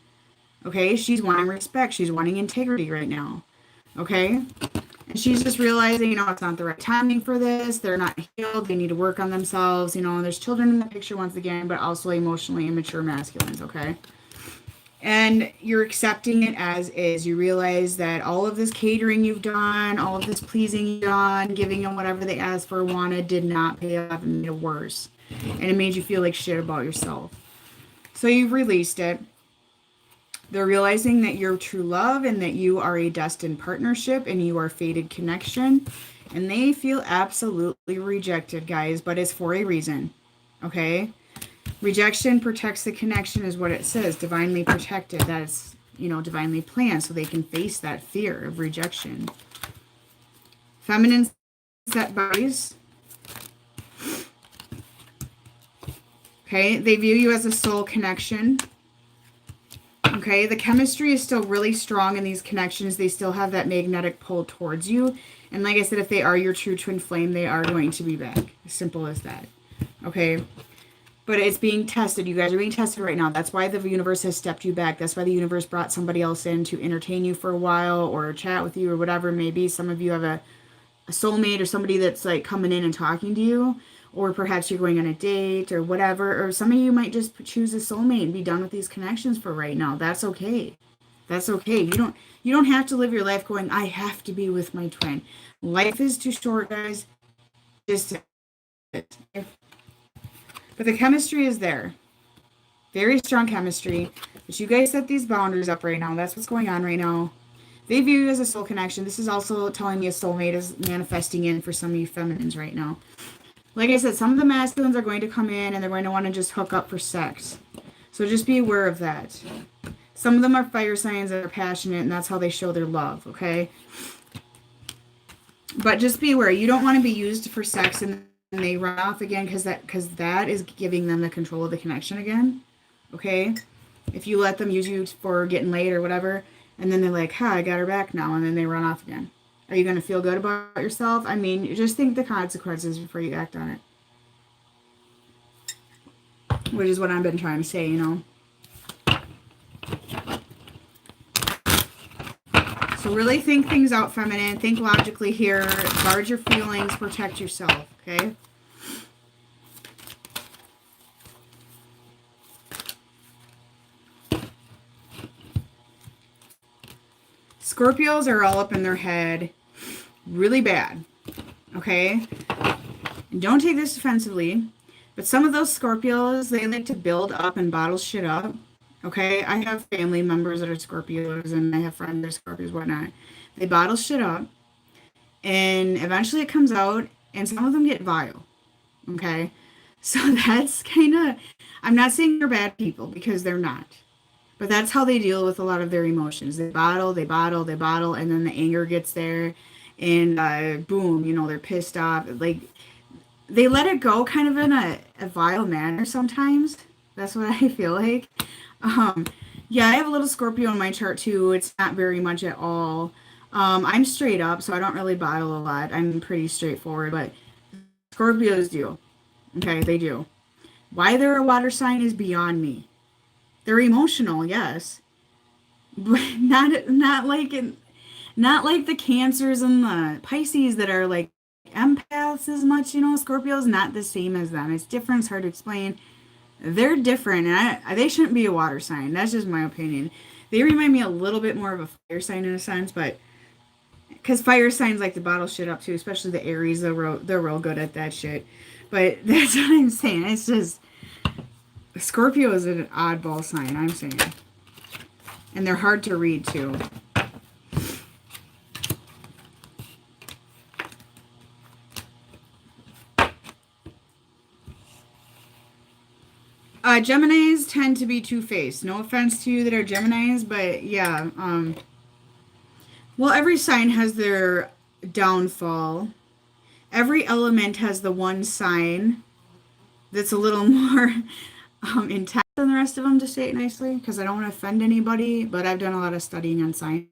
Okay? She's wanting respect. She's wanting integrity right now. Okay? And she's just realizing, you know, it's not the right timing for this. They're not healed. They need to work on themselves. You know, there's children in the picture once again, but also emotionally immature masculines, okay? And you're accepting it as is. You realize that all of this catering you've done, all of this pleasing you've done, giving them whatever they asked for, wanted, did not pay off and made it worse. And it made you feel like shit about yourself. So you've released it. They're realizing that you're true love and that you are a destined partnership and you are fated connection. And they feel absolutely rejected, guys, but it's for a reason. Okay? Rejection protects the connection is what it says. Divinely protected. That is, you know, divinely planned so they can face that fear of rejection. Feminine set boundaries. Okay? They view you as a soul connection. Okay, the chemistry is still really strong in these connections. They still have that magnetic pull towards you. And like I said, if they are your true twin flame, they are going to be back. As simple as that. Okay, but it's being tested. You guys are being tested right now. That's why the universe has stepped you back. That's why the universe brought somebody else in to entertain you for a while or chat with you or whatever it may be. Some of you have a soulmate or somebody that's like coming in and talking to you. Or perhaps you're going on a date or whatever. Or some of you might just choose a soulmate and be done with these connections for right now. That's okay. That's okay. You don't have to live your life going, I have to be with my twin. Life is too short, guys. Just it. But the chemistry is there. Very strong chemistry. But you guys set these boundaries up right now. That's what's going on right now. They view you as a soul connection. This is also telling me a soulmate is manifesting in for some of you feminines right now. Like I said, some of the masculines are going to come in and they're going to want to just hook up for sex. So just be aware of that. Some of them are fire signs that are passionate and that's how they show their love, okay? But just be aware. You don't want to be used for sex and they run off again because that is giving them the control of the connection again, okay? If you let them use you for getting laid or whatever and then they're like, I got her back now, and then they run off again. Are you going to feel good about yourself? I mean, you just think the consequences before you act on it. Which is what I've been trying to say, you know. So really think things out, feminine. Think logically here. Guard your feelings. Protect yourself, okay? Scorpios are all up in their head really bad, okay? And don't take this offensively, but some of those Scorpios, they like to build up and bottle shit up, okay? I have family members that are Scorpios, and I have friends that are Scorpios, whatnot. They bottle shit up, and eventually it comes out, and some of them get vile, okay? So that's kind of, I'm not saying they're bad people, because they're not. But that's how they deal with a lot of their emotions. They bottle, and then the anger gets there, and boom, you know, they're pissed off. Like, they let it go kind of in a vile manner sometimes. That's what I feel like. Yeah, I have a little Scorpio in my chart too. It's not very much at all. I'm straight up, so I don't really bottle a lot. I'm pretty straightforward, but Scorpios do. Okay, they do. Why they're a water sign is beyond me. They're emotional, yes, but not like the Cancers and the Pisces that are like empaths as much. Scorpio's not the same as them. It's different. It's hard to explain. They're different, and they shouldn't be a water sign. That's just my opinion. They remind me a little bit more of a fire sign in a sense, but because fire signs like to bottle shit up too, especially the Aries, they're real good at that shit. But that's what I'm saying. It's just Scorpio is an oddball sign, I'm saying. And they're hard to read too. Geminis tend to be two-faced. No offense to you that are Geminis, but yeah. Well, every sign has their downfall. Every element has the one sign that's a little more intense than the rest of them, to say it nicely, because I don't want to offend anybody, but I've done a lot of studying on signs.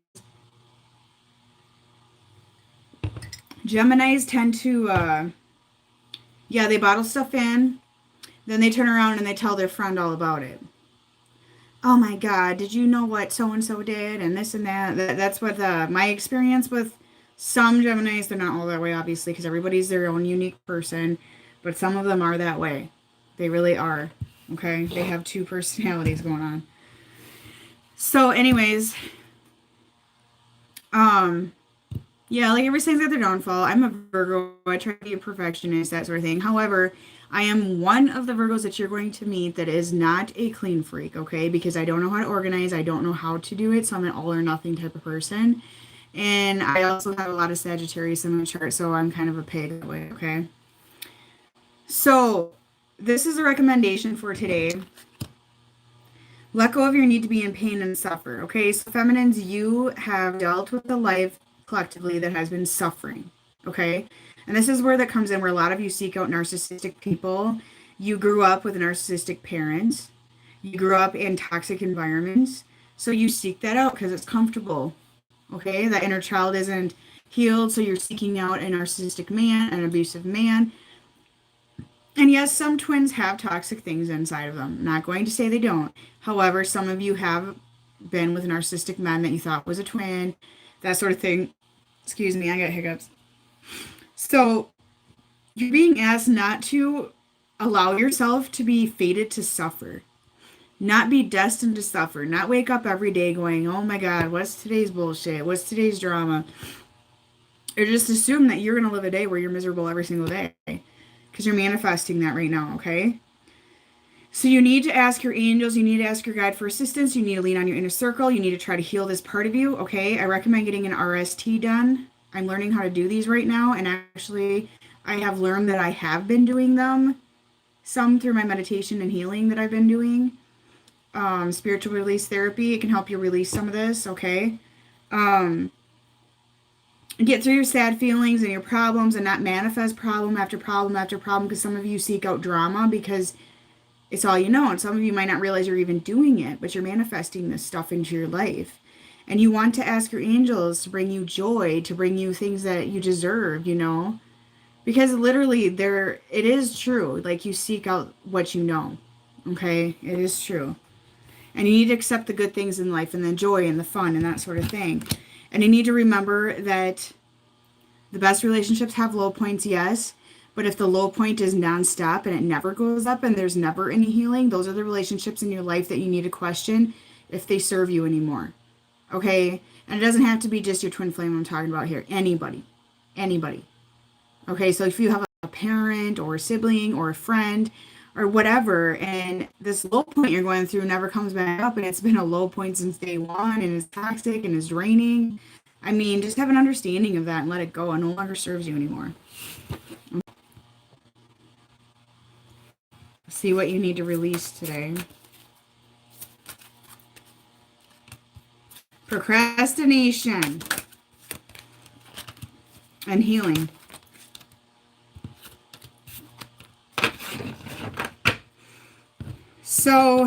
Geminis tend to, yeah, they bottle stuff in, then they turn around and they tell their friend all about it. Oh my God, did you know what so-and-so did and this and that? That's what my experience with some Geminis, they're not all that way, obviously, because everybody's their own unique person, but some of them are that way. They really are, okay? They have two personalities going on. So anyways, yeah, like every sign's got their downfall. I'm a Virgo. I try to be a perfectionist, that sort of thing. However, I am one of the Virgos that you're going to meet that is not a clean freak, okay? Because I don't know how to organize. I don't know how to do it. So I'm an all or nothing type of person. And I also have a lot of Sagittarius in my chart, so I'm kind of a pig that way, okay? So this is a recommendation for today. Let go of your need to be in pain and suffer, okay? So feminines, you have dealt with a life collectively that has been suffering, okay? And this is where that comes in, where a lot of you seek out narcissistic people. You grew up with narcissistic parents. You grew up in toxic environments. So you seek that out because it's comfortable, okay? That inner child isn't healed, so you're seeking out a narcissistic man, an abusive man. And yes, some twins have toxic things inside of them. I'm not going to say they don't. However, some of you have been with narcissistic men that you thought was a twin, that sort of thing. Excuse me, I got hiccups. So you're being asked not to allow yourself to be fated to suffer, not be destined to suffer, not wake up every day going, oh my God, what's today's bullshit? What's today's drama? Or just assume that you're going to live a day where you're miserable every single day because you're manifesting that right now, okay? So you need to ask your angels, you need to ask your guide for assistance, you need to lean on your inner circle, you need to try to heal this part of you, okay? I recommend getting an RST done. I'm learning how to do these right now, and actually I have learned that I have been doing them, some through my meditation and healing that I've been doing. Spiritual release therapy, it can help you release some of this, okay? Get through your sad feelings and your problems and not manifest problem after problem after problem, because some of you seek out drama because it's all you know, and some of you might not realize you're even doing it, but you're manifesting this stuff into your life. And you want to ask your angels to bring you joy, to bring you things that you deserve, because literally it is true. Like, you seek out what you know, okay? It is true. And you need to accept the good things in life and the joy and the fun and that sort of thing. And you need to remember that the best relationships have low points, yes. But if the low point is nonstop and it never goes up and there's never any healing, those are the relationships in your life that you need to question if they serve you anymore. Okay? And it doesn't have to be just your twin flame I'm talking about here. Anybody. Okay? So if you have a parent or a sibling or a friend or whatever, and this low point you're going through never comes back up, and it's been a low point since day one, and it's toxic and is draining, I mean, just have an understanding of that and let it go. It no longer serves you anymore. See what you need to release today. Procrastination and healing. So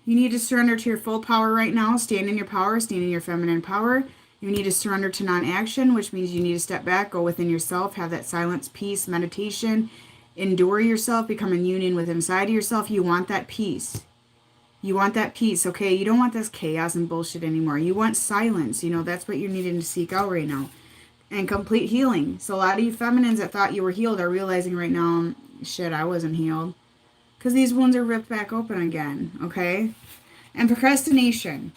you need to surrender to your full power right now. Stand in your power. Stand in your feminine power. You need to surrender to non-action, which means you need to step back, go within yourself, have that silence, peace, meditation, endure yourself, become in union with inside of yourself. You want that peace. You want that peace, okay? You don't want this chaos and bullshit anymore. You want silence. You know, that's what you're needing to seek out right now. And complete healing. So a lot of you feminines that thought you were healed are realizing right now, shit, I wasn't healed. Because these wounds are ripped back open again, okay? And procrastination.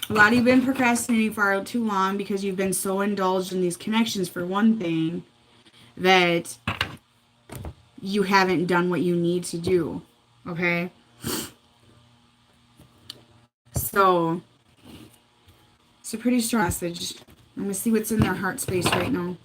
A lot of you have been procrastinating for too long because you've been so indulged in these connections for one thing that you haven't done what you need to do, okay? So, it's a pretty strong message. I'm going to see what's in their heart space right now.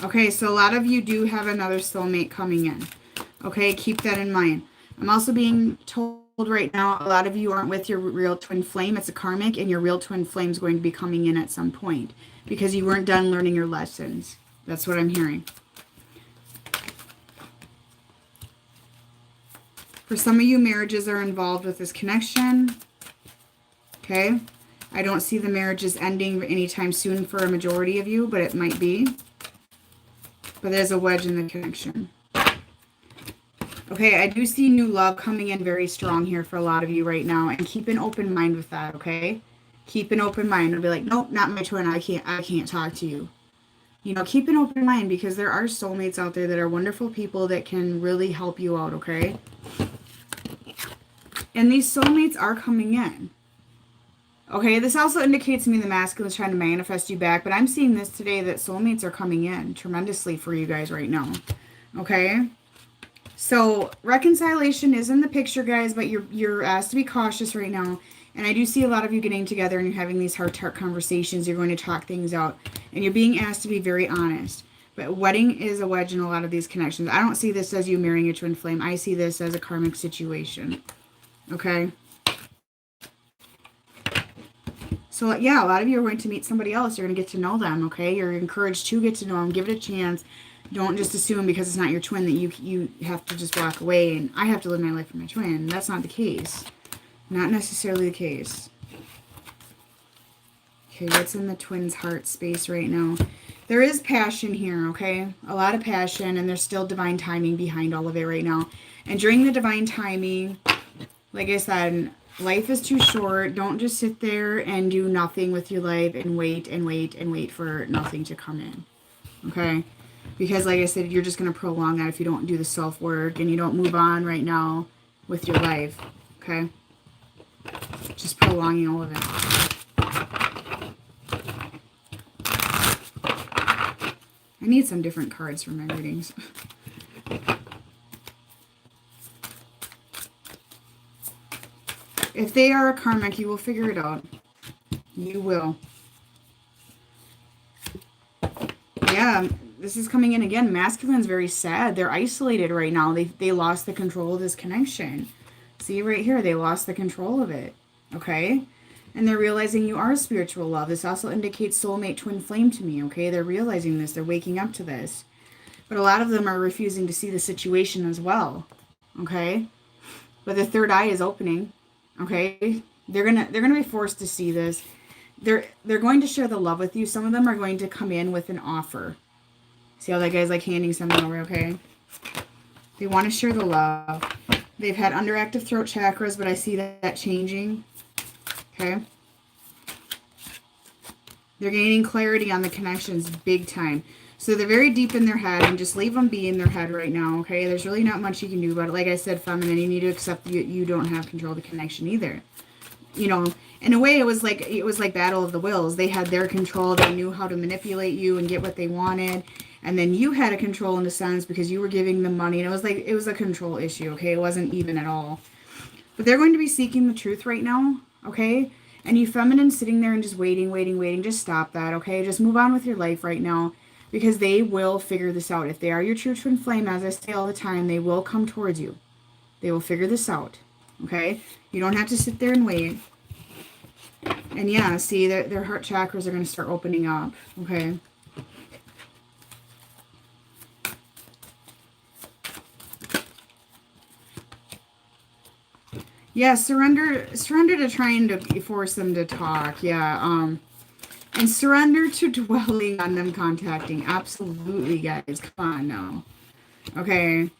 Okay, so a lot of you do have another soulmate coming in. Okay, keep that in mind. I'm also being told right now, a lot of you aren't with your real twin flame. It's a karmic, and your real twin flame is going to be coming in at some point because you weren't done learning your lessons. That's what I'm hearing. For some of you, marriages are involved with this connection. Okay, I don't see the marriages ending anytime soon for a majority of you, but it might be. But there's a wedge in the connection. Okay, I do see new love coming in very strong here for a lot of you right now. And keep an open mind with that, okay? Keep an open mind. It'll be like, nope, not my twin. I can't talk to you. You know, keep an open mind because there are soulmates out there that are wonderful people that can really help you out, okay? And these soulmates are coming in. Okay, this also indicates to me the masculine is trying to manifest you back, but I'm seeing this today that soulmates are coming in tremendously for you guys right now. Okay? So, reconciliation is in the picture, guys, but you're asked to be cautious right now. And I do see a lot of you getting together and you're having these heart-to-heart conversations. You're going to talk things out. And you're being asked to be very honest. But wedding is a wedge in a lot of these connections. I don't see this as you marrying a twin flame. I see this as a karmic situation. Okay? So, yeah, a lot of you are going to meet somebody else. You're going to get to know them, okay? You're encouraged to get to know them. Give it a chance. Don't just assume because it's not your twin that you have to just walk away and I have to live my life for my twin. That's not the case. Not necessarily the case. Okay, what's in the twin's heart space right now? There is passion here, okay? A lot of passion, and there's still divine timing behind all of it right now. And during the divine timing, like I said, life is too short. Don't just sit there and do nothing with your life and wait and wait and wait for nothing to come in. Okay? Because like I said, you're just going to prolong that if you don't do the self-work and you don't move on right now with your life. Okay? Just prolonging all of it. I need some different cards for my readings. If they are a karmic, you will figure it out. You will. Yeah, this is coming in again. Masculine's very sad. They're isolated right now. They lost the control of this connection. See right here, they lost the control of it. Okay? And they're realizing you are spiritual love. This also indicates soulmate twin flame to me. Okay? They're realizing this. They're waking up to this. But a lot of them are refusing to see the situation as well. Okay? But the third eye is opening. Okay? They're gonna be forced to see this. They're going to share the love with you. Some of them are going to come in with an offer. See how that guy's like handing something over, okay? They want to share the love. They've had underactive throat chakras, but I see that changing. Okay? They're gaining clarity on the connections big time. So they're very deep in their head, and just leave them be in their head right now, okay? There's really not much you can do about it. Like I said, feminine, you need to accept that you don't have control of the connection either. You know, in a way, it was like Battle of the Wills. They had their control. They knew how to manipulate you and get what they wanted. And then you had a control in a sense because you were giving them money. And it was a control issue, okay? It wasn't even at all. But they're going to be seeking the truth right now, okay? And you feminine sitting there and just waiting, just stop that, okay? Just move on with your life right now because they will figure this out. If they are your true twin flame, as I say all the time, they will come towards you. They will figure this out, Okay? You don't have to sit there and wait. And yeah, see, their heart chakras are going to start opening up. Okay? Yeah, surrender to trying to force them to talk. Yeah, and surrender to dwelling on them contacting. Absolutely, guys. Come on now. Okay.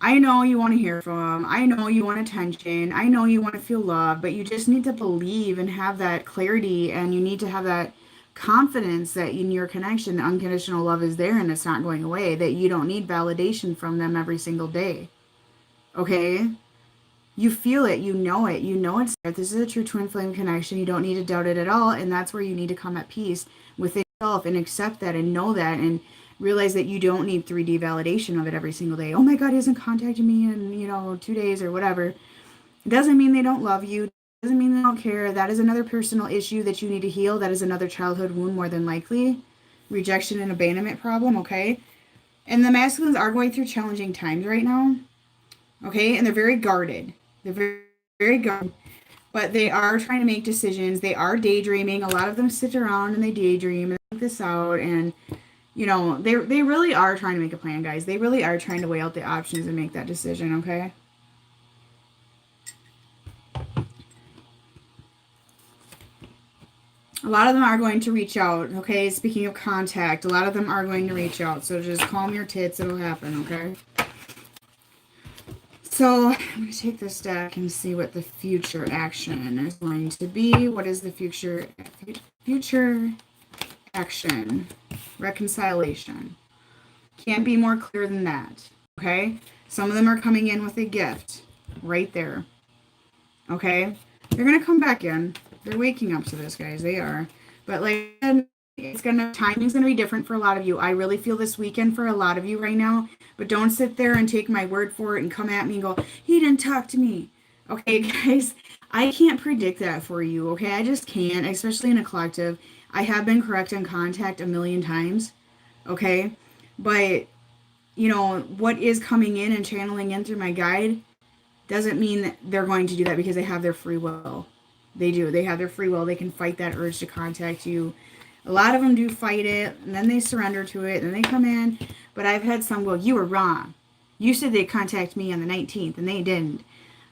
I know you want to hear from them. I know you want attention. I know you want to feel love, but you just need to believe and have that clarity, and you need to have that confidence that in your connection, the unconditional love is there and it's not going away, that you don't need validation from them every single day. Okay? You feel it, you know it's there. This is a true twin flame connection. You don't need to doubt it at all, and that's where you need to come at peace within yourself and accept that and know that and realize that you don't need 3D validation of it every single day. Oh my God, he hasn't contacted me in 2 days or whatever. It doesn't mean they don't love you. It doesn't mean they don't care. That is another personal issue that you need to heal. That is another childhood wound, more than likely. Rejection and abandonment problem. Okay, and the masculines are going through challenging times right now. Okay, and they're very guarded. They're very, very guarded, but they are trying to make decisions. They are daydreaming. A lot of them sit around and they daydream and think this out. And, they really are trying to make a plan, guys. They really are trying to weigh out the options and make that decision, okay? A lot of them are going to reach out, okay? Speaking of contact, a lot of them are going to reach out. So just calm your tits. It'll happen, okay? So I'm going to take this deck and see what the future action is going to be. What is the future action? Reconciliation. Can't be more clear than that. Okay? Some of them are coming in with a gift right there. Okay? They're going to come back in. They're waking up to this, guys. They are. But like timing's going to be different for a lot of you. I really feel this weekend for a lot of you right now. But don't sit there and take my word for it and come at me and go, he didn't talk to me. Okay, guys, I can't predict that for you. Okay, I just can't, especially in a collective. I have been correct on contact a million times. Okay, but what is coming in and channeling in through my guide doesn't mean that they're going to do that because they have their free will. They do. They have their free will. They can fight that urge to contact you. A lot of them do fight it, and then they surrender to it, and they come in. But I've had some go, you were wrong. You said they'd contact me on the 19th, and they didn't.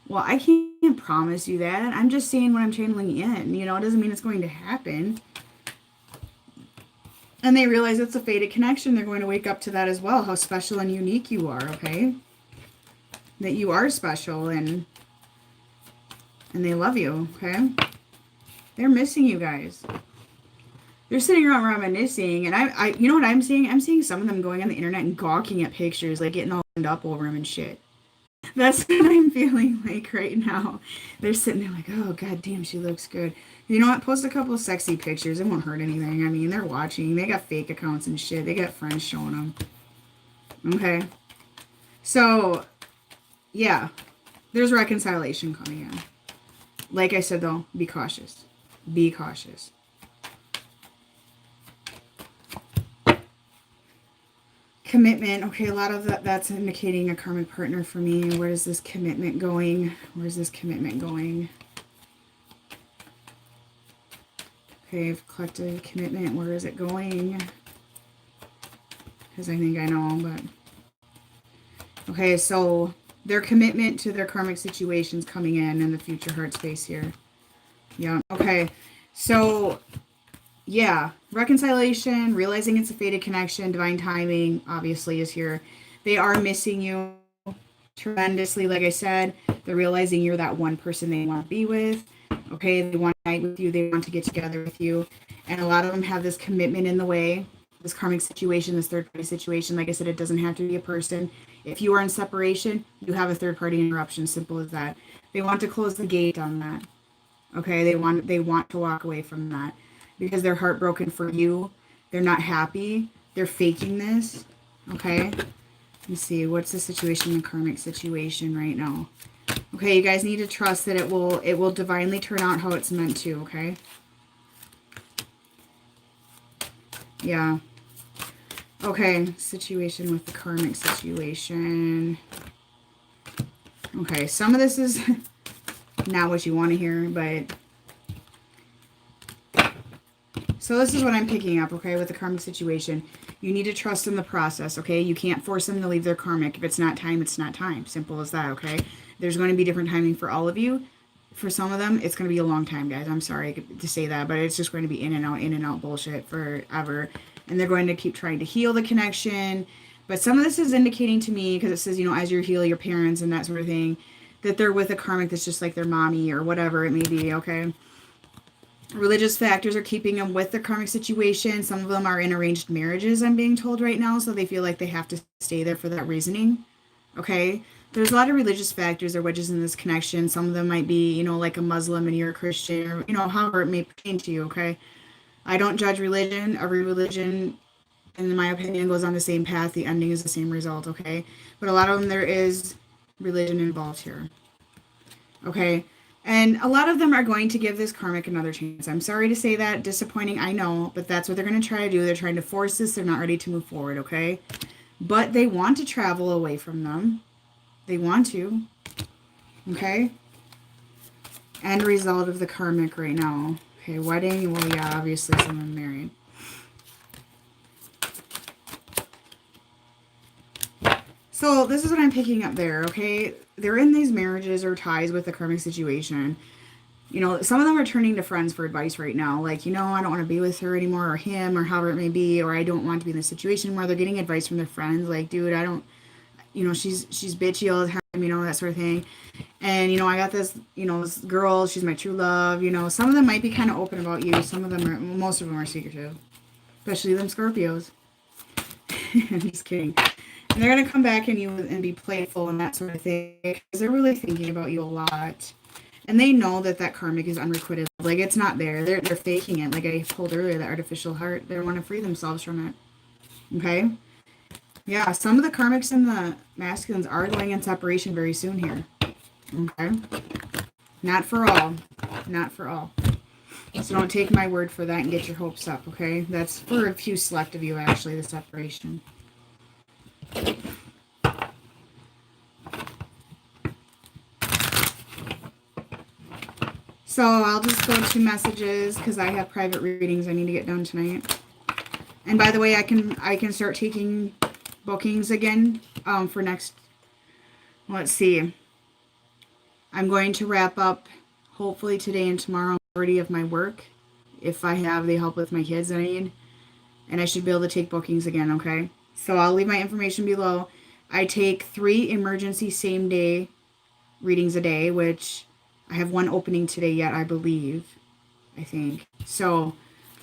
Well, I can't promise you that. I'm just saying what I'm channeling in. It doesn't mean it's going to happen. And they realize it's a fated connection. They're going to wake up to that as well, how special and unique you are, okay? That you are special, and they love you, okay? They're missing you guys. They're sitting around reminiscing, and I you know what I'm seeing? I'm seeing some of them going on the internet and gawking at pictures, like getting all up over them and shit. That's what I'm feeling like right now. They're sitting there like, oh, god damn, she looks good. You know what? Post a couple of sexy pictures. It won't hurt anything. I mean, they're watching. They got fake accounts and shit. They got friends showing them. Okay. So, yeah. There's reconciliation coming in. Like I said, though, be cautious. Be cautious. Commitment. Okay, a lot of that's indicating a karmic partner for me. Where is this commitment going? Where's this commitment going? Okay, collective commitment. Where is it going? Because I think I know, but... Okay, so their commitment to their karmic situations coming in the future heart space here. Yeah, okay. So... yeah, reconciliation, realizing it's a fated connection, divine timing, obviously, is here. They are missing you tremendously, like I said. They're realizing you're that one person they want to be with. Okay, they want to unite with you. They want to get together with you. And a lot of them have this commitment in the way, this karmic situation, this third-party situation. Like I said, it doesn't have to be a person. If you are in separation, you have a third-party interruption, simple as that. They want to close the gate on that. Okay, they want to walk away from that. Because they're heartbroken for you. They're not happy. They're faking this. Okay? Let's see. What's the situation, the karmic situation right now? Okay, you guys need to trust that it will divinely turn out how it's meant to, okay? Yeah. Okay, situation with the karmic situation. Okay, some of this is... not what you want to hear, but... So this is what I'm picking up, okay, with the karmic situation. You need to trust in the process, okay? You can't force them to leave their karmic. If it's not time, it's not time. Simple as that, okay? There's going to be different timing for all of you. For some of them, it's going to be a long time, guys. I'm sorry to say that, but it's just going to be in and out bullshit forever. And they're going to keep trying to heal the connection. But some of this is indicating to me, because it says, you know, as you heal your parents and that sort of thing, that they're with a karmic that's just like their mommy or whatever it may be, okay? Religious factors are keeping them with the karmic situation. Some of them are in arranged marriages, I'm being told right now, so they feel like they have to stay there for that reasoning. Okay? There's a lot of religious factors or wedges in this connection. Some of them might be, you know, like a Muslim and you're a Christian, or, you know, however it may pertain to you, okay? I don't judge religion. Every religion, in my opinion, goes on the same path. The ending is the same result, okay? But a lot of them, there is religion involved here. Okay? And a lot of them are going to give this karmic another chance. I'm sorry to say that. Disappointing, I know. But that's what they're going to try to do. They're trying to force this. They're not ready to move forward, okay? But they want to travel away from them. They want to. Okay? End result of the karmic right now. Okay, wedding. Well, yeah, obviously someone married. So this is what I'm picking up there, okay? They're in these marriages or ties with the karmic situation. You know, some of them are turning to friends for advice right now. Like, you know, I don't want to be with her anymore or him or however it may be. Or I don't want to be in this situation where they're getting advice from their friends. Like, dude, I don't, you know, she's bitchy all the time, you know, that sort of thing. And, you know, I got this, you know, this girl, she's my true love. You know, some of them might be kind of open about you. Some of them are, most of them are secretive. Especially them Scorpios. I'm just kidding. And they're going to come back in you and be playful and that sort of thing. Because they're really thinking about you a lot. And they know that that karmic is unrequited. Like, it's not there. They're faking it. Like I told earlier, the artificial heart. They want to free themselves from it. Okay? Yeah, some of the karmics and the masculines are going in separation very soon here. Okay? Not for all. Not for all. So don't take my word for that and get your hopes up, okay? That's for a few select of you, actually, the separation. So I'll just go to messages because I have private readings I need to get done tonight. And by the way, I can start taking bookings again for next. Let's see. I'm going to wrap up hopefully today and tomorrow majority of my work if I have the help with my kids that I need. And I should be able to take bookings again, okay? So I'll leave my information below. I take 3 emergency same day readings a day, which I have one opening today yet, I believe. I think. So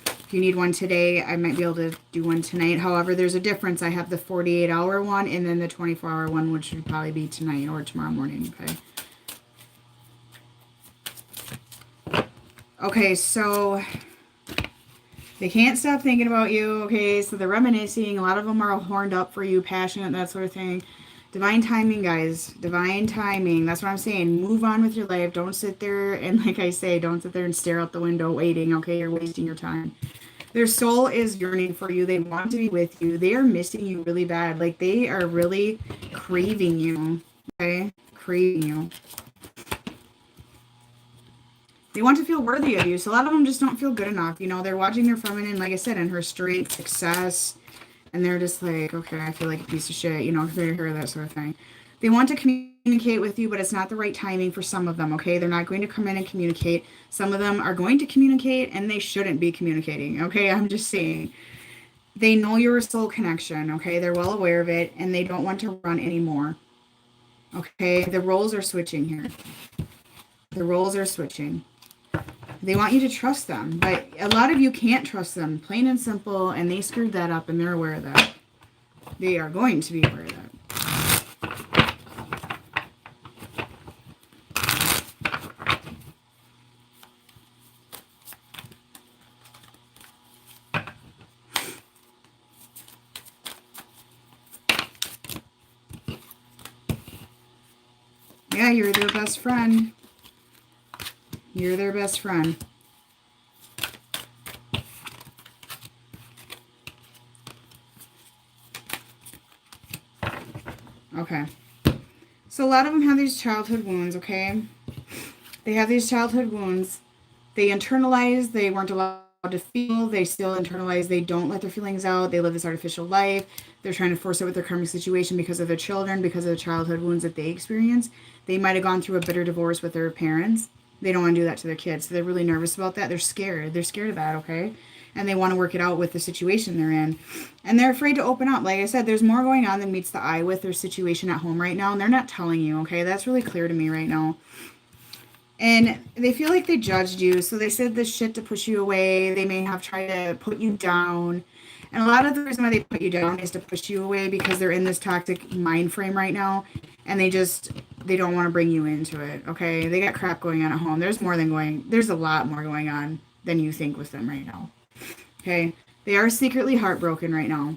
if you need one today, I might be able to do one tonight. However, there's a difference. I have the 48-hour one and then the 24-hour one, which would probably be tonight or tomorrow morning, okay? Okay, so they can't stop thinking about you, okay? So they're reminiscing. A lot of them are horned up for you, passionate, that sort of thing. Divine timing, guys. Divine timing. That's what I'm saying. Move on with your life. Don't sit there and, like I say, don't sit there and stare out the window waiting, okay? You're wasting your time. Their soul is yearning for you. They want to be with you. They are missing you really bad. Like, they are really craving you, okay? Craving you. They want to feel worthy of you. So a lot of them just don't feel good enough. You know, they're watching their feminine, like I said, in her straight success. And they're just like, okay, I feel like a piece of shit, you know, compared to her, that sort of thing. They want to communicate with you, but it's not the right timing for some of them, okay? They're not going to come in and communicate. Some of them are going to communicate, and they shouldn't be communicating, okay? I'm just saying. They know you're a soul connection, okay? They're well aware of it, and they don't want to run anymore, okay? The roles are switching here. The roles are switching. They want you to trust them, but a lot of you can't trust them, plain and simple, and they screwed that up, and they're aware of that. They are going to be aware of that. Yeah, you're their best friend. You're their best friend. Okay. So a lot of them have these childhood wounds, okay? They have these childhood wounds. They internalize, they weren't allowed to feel, they still internalize, they don't let their feelings out, they live this artificial life. They're trying to force it with their karmic situation because of their children, because of the childhood wounds that they experience. They might have gone through a bitter divorce with their parents. They don't want to do that to their kids. So they're really nervous about that. They're scared. They're scared of that, okay? And they want to work it out with the situation they're in. And they're afraid to open up. Like I said, there's more going on than meets the eye with their situation at home right now. And they're not telling you, okay? That's really clear to me right now. And they feel like they judged you. So they said this shit to push you away. They may have tried to put you down. And a lot of the reason why they put you down is to push you away because they're in this toxic mind frame right now. And they don't want to bring you into it. Okay. They got crap going on at home. There's a lot more going on than you think with them right now. Okay. They are secretly heartbroken right now.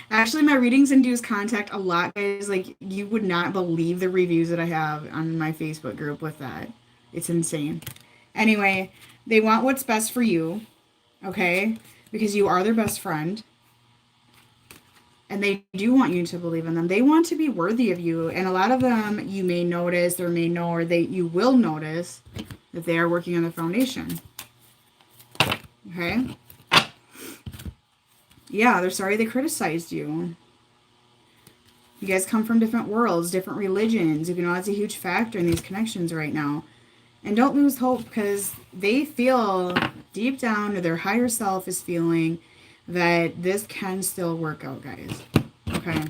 Actually, my readings induce contact a lot, guys. Like, you would not believe the reviews that I have on my Facebook group with that. It's insane. Anyway, they want what's best for you, okay? Because you are their best friend. And they do want you to believe in them. They want to be worthy of you. And a lot of them you may notice or may know, or you will notice that they are working on the foundation. Okay? Yeah, they're sorry they criticized you. You guys come from different worlds, different religions. You know, that's a huge factor in these connections right now. And don't lose hope, because they feel deep down, or their higher self is feeling that this can still work out, guys. Okay.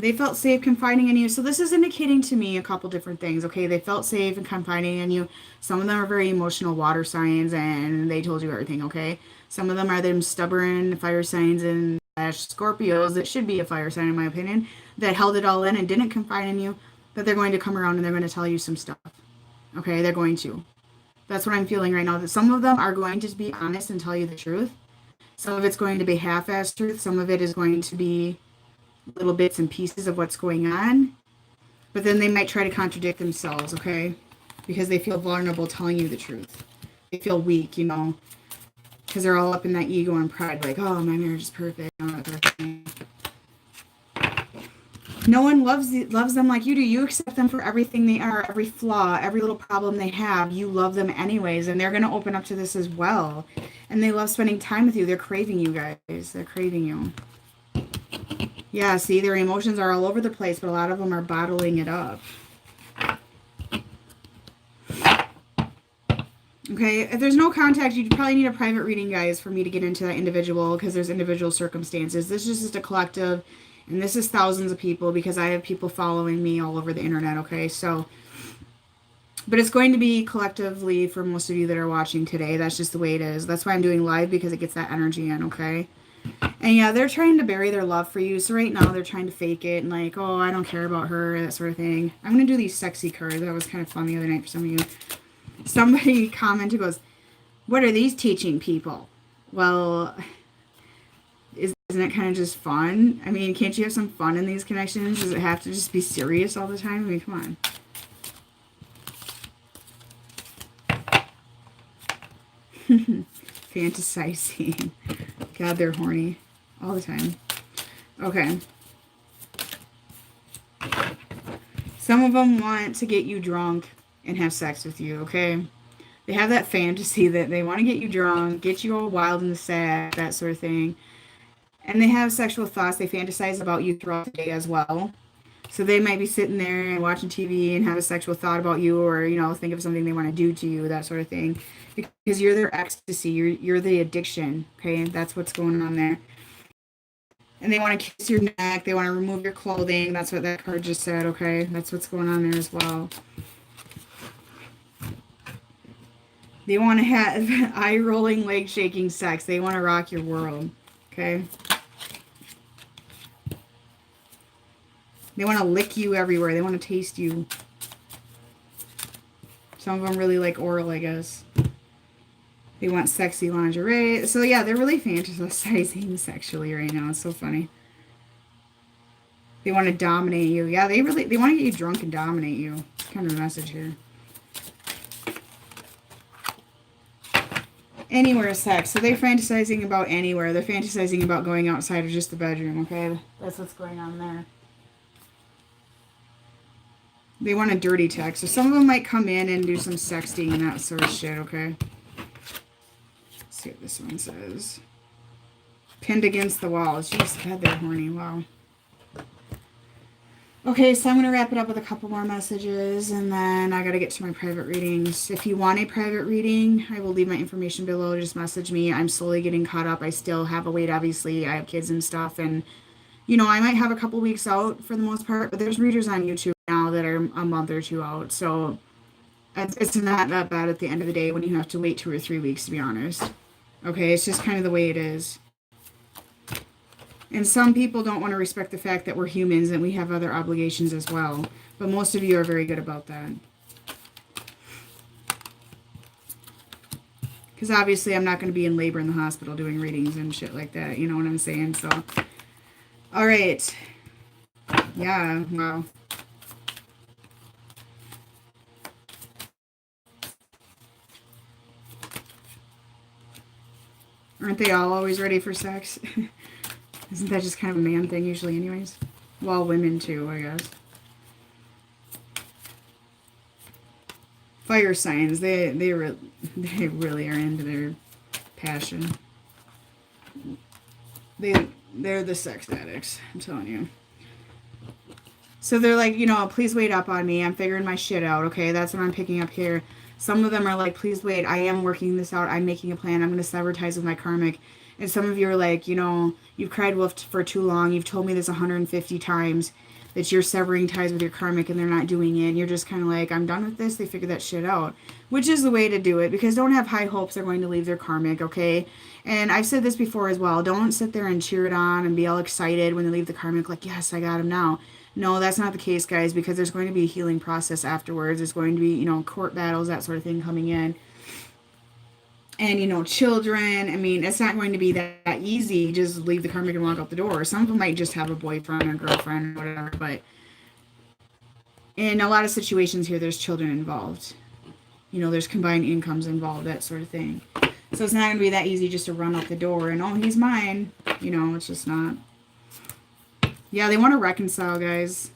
They felt safe confiding in you. So this is indicating to me a couple different things. Okay, they felt safe and confiding in you. Some of them are very emotional water signs, and they told you everything, okay? Some of them are them stubborn fire signs and Scorpios that should be a fire sign in my opinion, that held it all in and didn't confide in you, but they're going to come around and they're going to tell you some stuff. Okay, they're going to. That's what I'm feeling right now. That some of them are going to be honest and tell you the truth. Some of it's going to be half-assed truth. Some of it is going to be little bits and pieces of what's going on, but then they might try to contradict themselves, okay? Because they feel vulnerable telling you the truth. They feel weak, you know, because they're all up in that ego and pride, like, oh, my marriage is perfect. No one loves them like you do. You accept them for everything they are, every flaw, every little problem they have. You love them anyways, and they're going to open up to this as well. And they love spending time with you. They're craving you, guys. They're craving you. Yeah, see, their emotions are all over the place, but a lot of them are bottling it up. Okay, if there's no contact, you probably need a private reading, guys, for me to get into that individual, because there's individual circumstances. This is just a collective, and this is thousands of people, because I have people following me all over the internet, okay? So, but it's going to be collectively for most of you that are watching today. That's just the way it is. That's why I'm doing live, because it gets that energy in, okay? And yeah, they're trying to bury their love for you. So right now they're trying to fake it and like, oh, I don't care about her, that sort of thing. I'm going to do these sexy cards. That was kind of fun the other night for some of you. Somebody commented, goes, what are these teaching people? Well, isn't it kind of just fun? I mean, can't you have some fun in these connections? Does it have to just be serious all the time? I mean, come on. Fantasizing. God, they're horny all the time. Okay. Some of them want to get you drunk and have sex with you, okay? They have that fantasy that they want to get you drunk, get you all wild and sad, that sort of thing. And they have sexual thoughts. They fantasize about you throughout the day as well. So they might be sitting there and watching TV and have a sexual thought about you, or, you know, think of something they want to do to you, that sort of thing. Because you're their ecstasy. You're the addiction, okay? That's what's going on there. And they want to kiss your neck. They want to remove your clothing. That's what that card just said, okay? That's what's going on there as well. They want to have eye-rolling, leg-shaking sex. They want to rock your world, okay? They want to lick you everywhere. They want to taste you. Some of them really like oral, I guess. They want sexy lingerie. So yeah, they're really fantasizing sexually right now. It's so funny. They want to dominate you. Yeah, they want to get you drunk and dominate you. It's kind of a message here. Anywhere sex. So they're fantasizing about anywhere. They're fantasizing about going outside of just the bedroom, okay? That's what's going on there. They want a dirty text. So some of them might come in and do some sexting and that sort of shit, okay? Let's see what this one says. Pinned against the wall. Jeez, God, they're horny. Wow. Okay, so I'm going to wrap it up with a couple more messages, and then I got to get to my private readings. If you want a private reading, I will leave my information below. Just message me. I'm slowly getting caught up. I still have a wait, obviously. I have kids and stuff, and, you know, I might have a couple weeks out for the most part, but there's readers on YouTube now that are a month or two out, so it's not that bad at the end of the day when you have to wait 2 or 3 weeks, to be honest. Okay, it's just kind of the way it is. And some people don't want to respect the fact that we're humans and we have other obligations as well. But most of you are very good about that. Because obviously I'm not going to be in labor in the hospital doing readings and shit like that. You know what I'm saying? So, all right. Yeah, wow. Aren't they all always ready for sex? Isn't that just kind of a man thing usually anyways? Well, women too, I guess. Fire signs, they really are into their passion. They're the sex addicts, I'm telling you. So they're like, you know, please wait up on me. I'm figuring my shit out, okay? That's what I'm picking up here. Some of them are like, please wait. I am working this out. I'm making a plan. I'm going to sever ties with my karmic. And some of you are like, you know, you've cried wolf for too long. You've told me this 150 times that you're severing ties with your karmic and they're not doing it. And you're just kind of like, I'm done with this. They figured that shit out. Which is the way to do it, because don't have high hopes they're going to leave their karmic, okay? And I've said this before as well. Don't sit there and cheer it on and be all excited when they leave the karmic like, yes, I got him now. No, that's not the case, guys, because there's going to be a healing process afterwards. There's going to be, you know, court battles, that sort of thing coming in. And, you know, children, I mean, it's not going to be that easy. Just leave the karmic and walk out the door. Some of them might just have a boyfriend or girlfriend or whatever, but in a lot of situations here, there's children involved. You know, there's combined incomes involved, that sort of thing. So it's not going to be that easy just to run out the door and, oh, he's mine. You know, it's just not. Yeah, they want to reconcile, guys.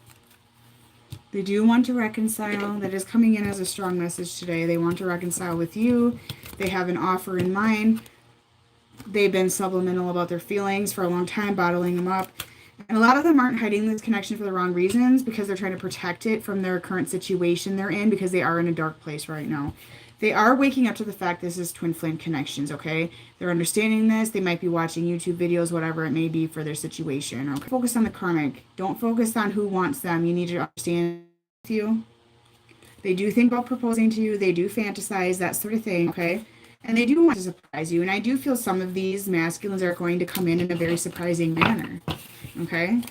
They do want to reconcile. That is coming in as a strong message today. They want to reconcile with you. They have an offer in mind. They've been subliminal about their feelings for a long time, bottling them up. And a lot of them aren't hiding this connection for the wrong reasons, because they're trying to protect it from their current situation they're in, because they are in a dark place right now. They are waking up to the fact this is twin flame connections, okay? They're understanding this. They might be watching YouTube videos, whatever it may be for their situation, okay? Focus on the karmic. Don't focus on who wants them. You need to understand you. They do think about proposing to you. They do fantasize, that sort of thing, okay? And they do want to surprise you. And I do feel some of these masculines are going to come in a very surprising manner, okay?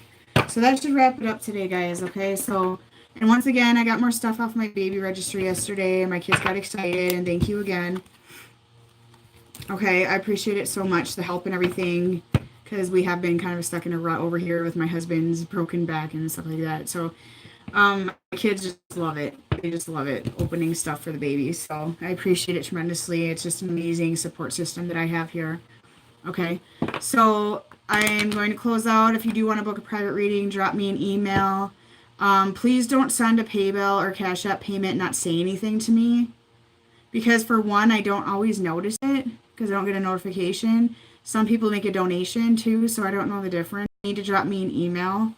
So that should wrap it up today, guys, okay? So, and once again, I got more stuff off my baby registry yesterday, and my kids got excited, and thank you again. Okay, I appreciate it so much, the help and everything, because we have been kind of stuck in a rut over here with my husband's broken back and stuff like that. So, my kids just love it. They just love it, opening stuff for the babies. So I appreciate it tremendously. It's just an amazing support system that I have here. Okay, so I'm going to close out. If you do want to book a private reading, drop me an email. Please don't send a PayPal or Cash App payment and not say anything to me. Because for one, I don't always notice it because I don't get a notification. Some people make a donation too, so I don't know the difference. You need to drop me an email.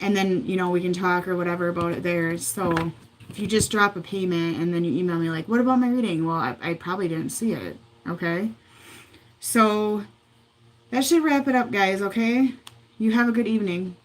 And then, you know, we can talk or whatever about it there. So if you just drop a payment and then you email me like, what about my reading? Well, I probably didn't see it. Okay. So that should wrap it up, guys. Okay. You have a good evening.